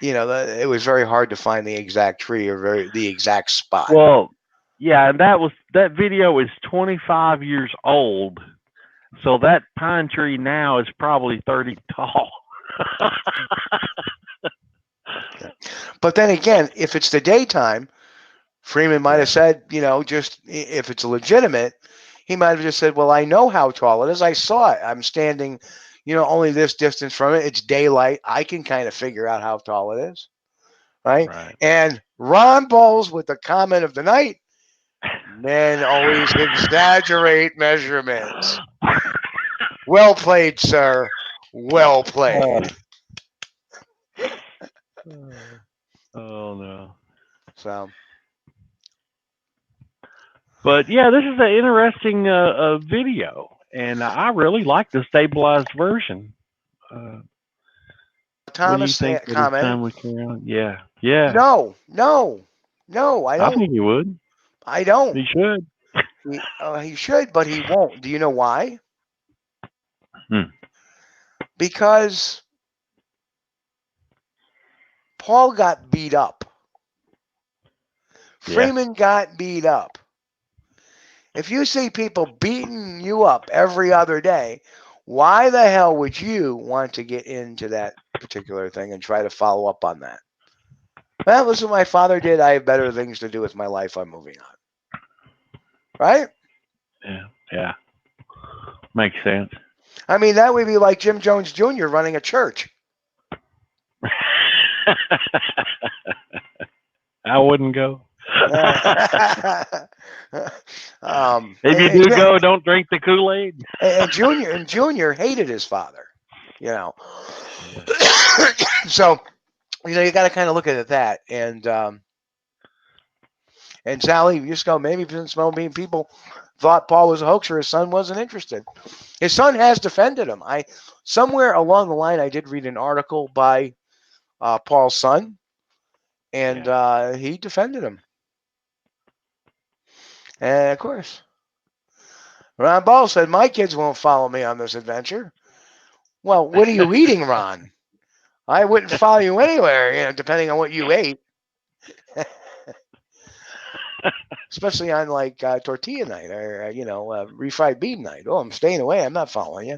it was very hard to find the exact tree or the exact spot.
Well, yeah, and that video is 25 years old, so that pine tree now is probably 30 tall.
But then again, if it's the daytime, Freeman might have said, just if it's legitimate, he might have just said, well, I know how tall it is. I saw it. I'm standing, only this distance from it. It's daylight. I can kind of figure out how tall it is. Right? And Ron Bowles with the comment of the night: men always exaggerate measurements. Well played, sir. Well played.
Oh no.
So.
But yeah, this is an interesting video, and I really like the stabilized version.
Thomas comment.
Yeah. Yeah.
No, I don't.
I think he would.
I don't.
He should.
He should, but he won't. Do you know why? Because Paul got beat up. Freeman got beat up. If you see people beating you up every other day, why the hell would you want to get into that particular thing and try to follow up on that? Well, listen, my father did. I have better things to do with my life. I'm moving on. Right?
Yeah. Makes sense.
I mean, that would be like Jim Jones Jr. running a church.
I wouldn't go. If you do go, don't drink the Kool-Aid.
And Junior hated his father, So, you got to kind of look at that. And Sally, you just go, maybe since people thought Paul was a hoaxer, his son wasn't interested. His son has defended him. Somewhere along the line, I did read an article by Paul's son, and he defended him. And of course, Ron Ball said, my kids won't follow me on this adventure. Well, what are you eating, Ron? I wouldn't follow you anywhere, depending on what you ate. Especially on like tortilla night or, refried bean night. Oh, I'm staying away. I'm not following you.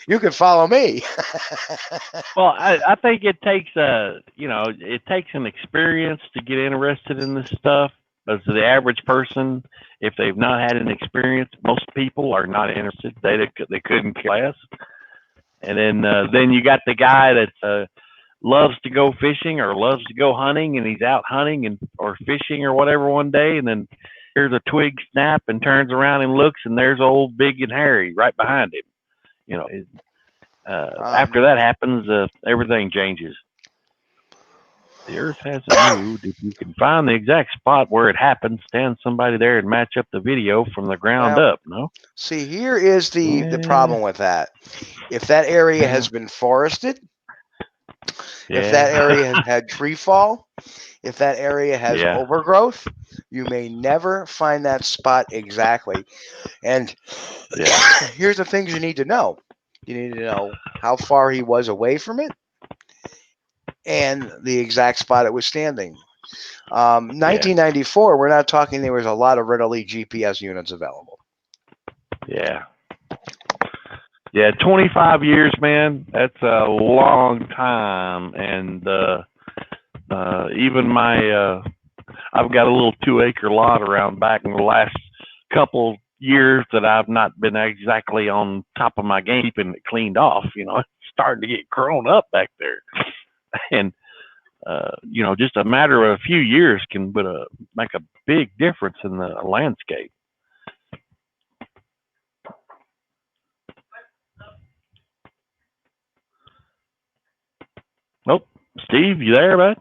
You can follow me.
Well, I think it takes it takes an experience to get interested in this stuff. As the average person, if they've not had an experience, most people are not interested. They couldn't care less. And then you got the guy that's loves to go fishing or loves to go hunting, and he's out hunting and or fishing or whatever one day, and then here's a twig snap and turns around and looks, and there's old Big and Hairy right behind him. You know, after that happens, everything changes. The earth hasn't moved. If you can find the exact spot where it happened, stand somebody there and match up the video from the ground up. No.
See, here is the problem with that. If that area has been forested, if that area has had tree fall, if that area has overgrowth, you may never find that spot exactly. And here's the things you need to know. You need to know how far he was away from it and the exact spot it was standing. 1994, we're not talking there was a lot of readily GPS units available.
Yeah. Yeah, 25 years, man. That's a long time. And even my, I've got a little 2-acre lot around back in the last couple years that I've not been exactly on top of my game, keeping it cleaned off. You know, it's starting to get grown up back there. And, you know, just a matter of a few years can make a big difference in the landscape. Nope. Steve, you there, bud?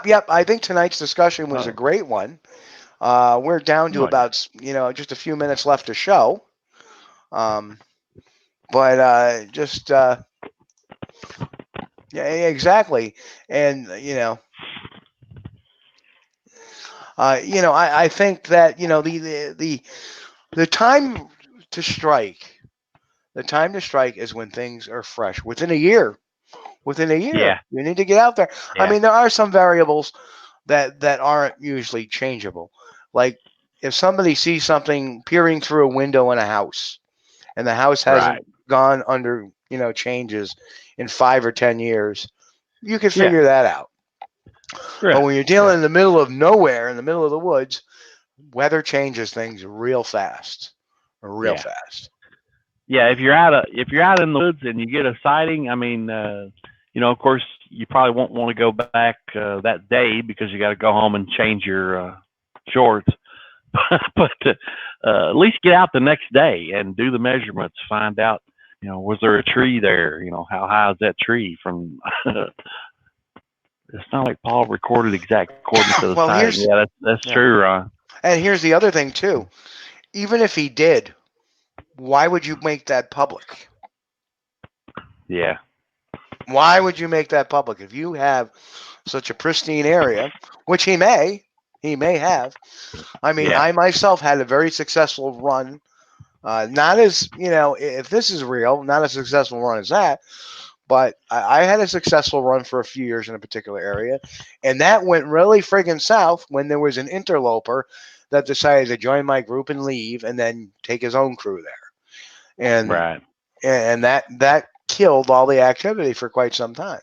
Yep. I think tonight's discussion was a great one. We're down to about, you know, just a few minutes left to show. But just, yeah, exactly. And, you know, I think that, you know, the time to strike, is when things are fresh. Within a year, you need to get out there. I mean, there are some variables that aren't usually changeable. Like if somebody sees something peering through a window in a house and the house hasn't gone under, you know, changes in 5 or 10 years, you can figure that out. But when you're dealing in the middle of nowhere, in the middle of the woods, weather changes things real fast. Fast.
Yeah, if you're out in the woods and you get a sighting, I mean, you know, of course, you probably won't want to go back that day because you got to go home and change your shorts. But at least get out the next day and do the measurements. Find out, you know, was there a tree there? You know, how high is that tree from? It's not like Paul recorded exact coordinates of the sighting. Yeah, that's true, Ron.
And here's the other thing too. Even if he did, why would you make that public?
Yeah.
Why would you make that public if you have such a pristine area, which he may have? I mean, I myself had a very successful run. Not as, you know, if this is real, not a successful run as that, but I had a successful run for a few years in a particular area, and that went really friggin' south when there was an interloper that decided to join my group and leave, and then take his own crew there, and that killed all the activity for quite some time.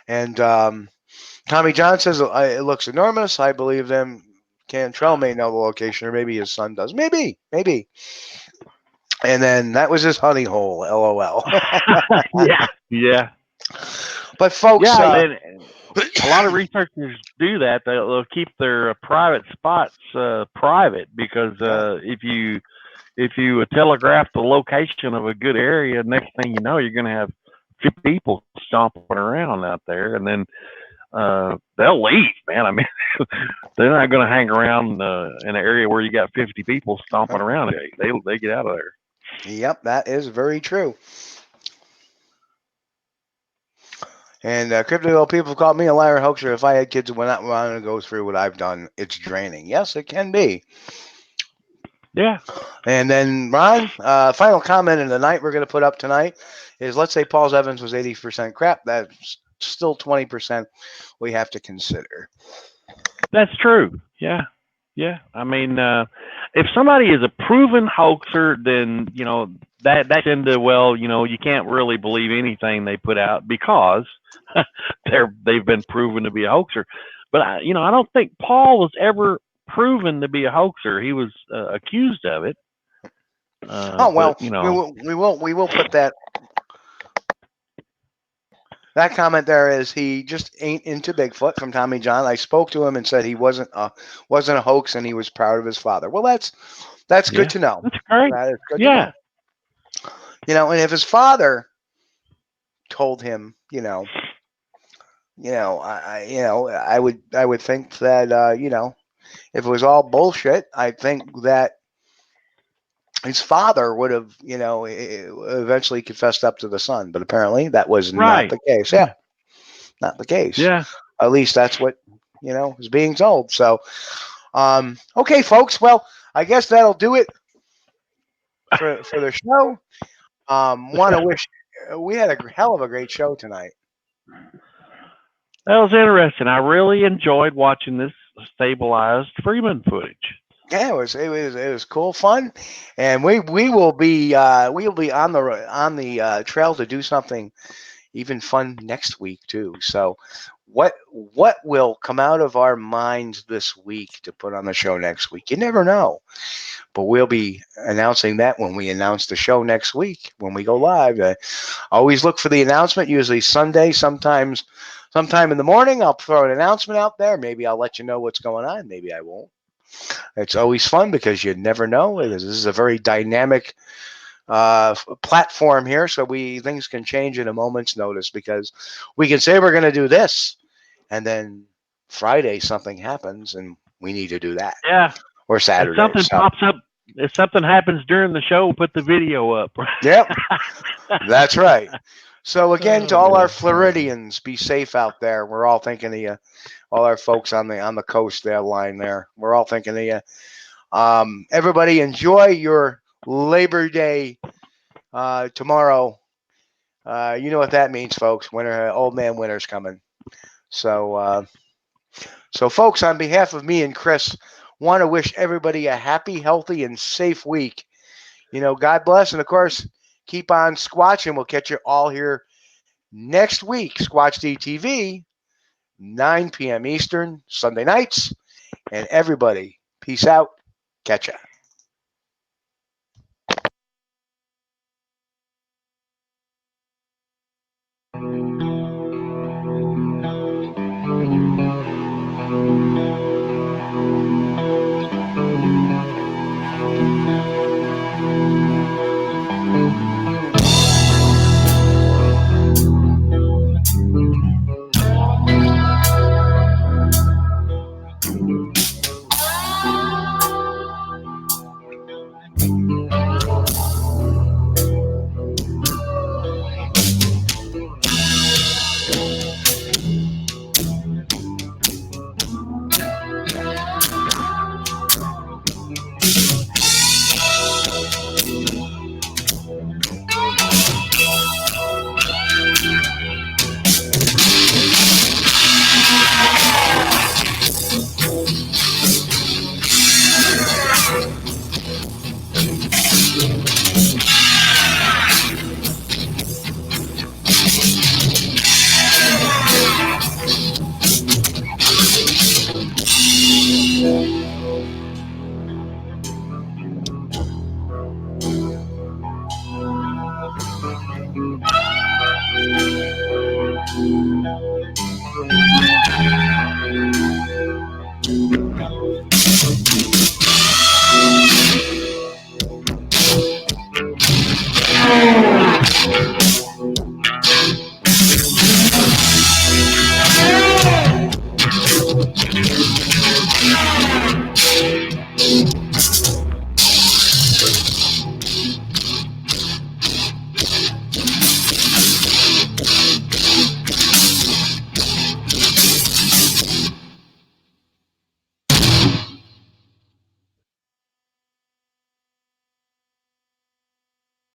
And Tommy John says it looks enormous. I believe them. Cantrell may know the location, or maybe his son does. Maybe. And then that was his honey hole. LOL.
Yeah.
But folks,
a lot of researchers do that. They'll keep their private spots private because if you telegraph the location of a good area, next thing you know, you're going to have 50 people stomping around out there, and then they'll leave, man. I mean, they're not going to hang around in an area where you got 50 people stomping around. They get out of there.
Yep, that is very true. And crypto people called me a liar and hoaxer. If I had kids who would not want to go through what I've done, it's draining. Yes, it can be.
Yeah.
And then Ron, final comment of the night we're going to put up tonight is, let's say Paul's Evans was 80% crap. That's still 20% we have to consider.
That's true. Yeah. I mean, if somebody is a proven hoaxer, then, you know, that's into, well, you know, you can't really believe anything they put out because they've been proven to be a hoaxer. But you know, I don't think Paul was ever proven to be a hoaxer. He was accused of it.
Well,
but, you know,
we will put that. That comment there is he just ain't into Bigfoot from Tommy John. I spoke to him and said he wasn't a hoax and he was proud of his father. Well, that's good to know.
That's great.
That is good
Yeah.
to know. And if his father told him, I would think that if it was all bullshit, I think that his father would have, eventually confessed up to the son, but apparently that was not the case. Yeah, not the case.
Yeah.
At least that's what, is being told. So, okay, folks. Well, I guess that'll do it for the show. Want to wish we had a hell of a great show tonight.
That was interesting. I really enjoyed watching this stabilized Freeman footage.
Yeah, it was cool, fun, and we will be on the trail to do something even fun next week too. So, what will come out of our minds this week to put on the show next week? You never know, but we'll be announcing that when we announce the show next week when we go live. Always look for the announcement. Usually Sunday, sometime in the morning. I'll throw an announcement out there. Maybe I'll let you know what's going on. Maybe I won't. It's always fun because you never know. This is a very dynamic platform here, so things can change in a moment's notice because we can say we're going to do this, and then Friday something happens and we need to do that.
Yeah.
Or Saturday.
If something pops up, if something happens during the show, put the video up.
Yep. That's right. So again, to all our Floridians, be safe out there. We're all thinking of you. All our folks on the coast there line there. We're all thinking of you. Everybody enjoy your Labor Day tomorrow. You know what that means, folks. Winter, old man winter's coming. So folks, on behalf of me and Chris, want to wish everybody a happy, healthy, and safe week. God bless, and of course, keep on squatching. We'll catch you all here next week. Squatch-D TV, 9 p.m. Eastern, Sunday nights. And everybody, peace out. Catch ya.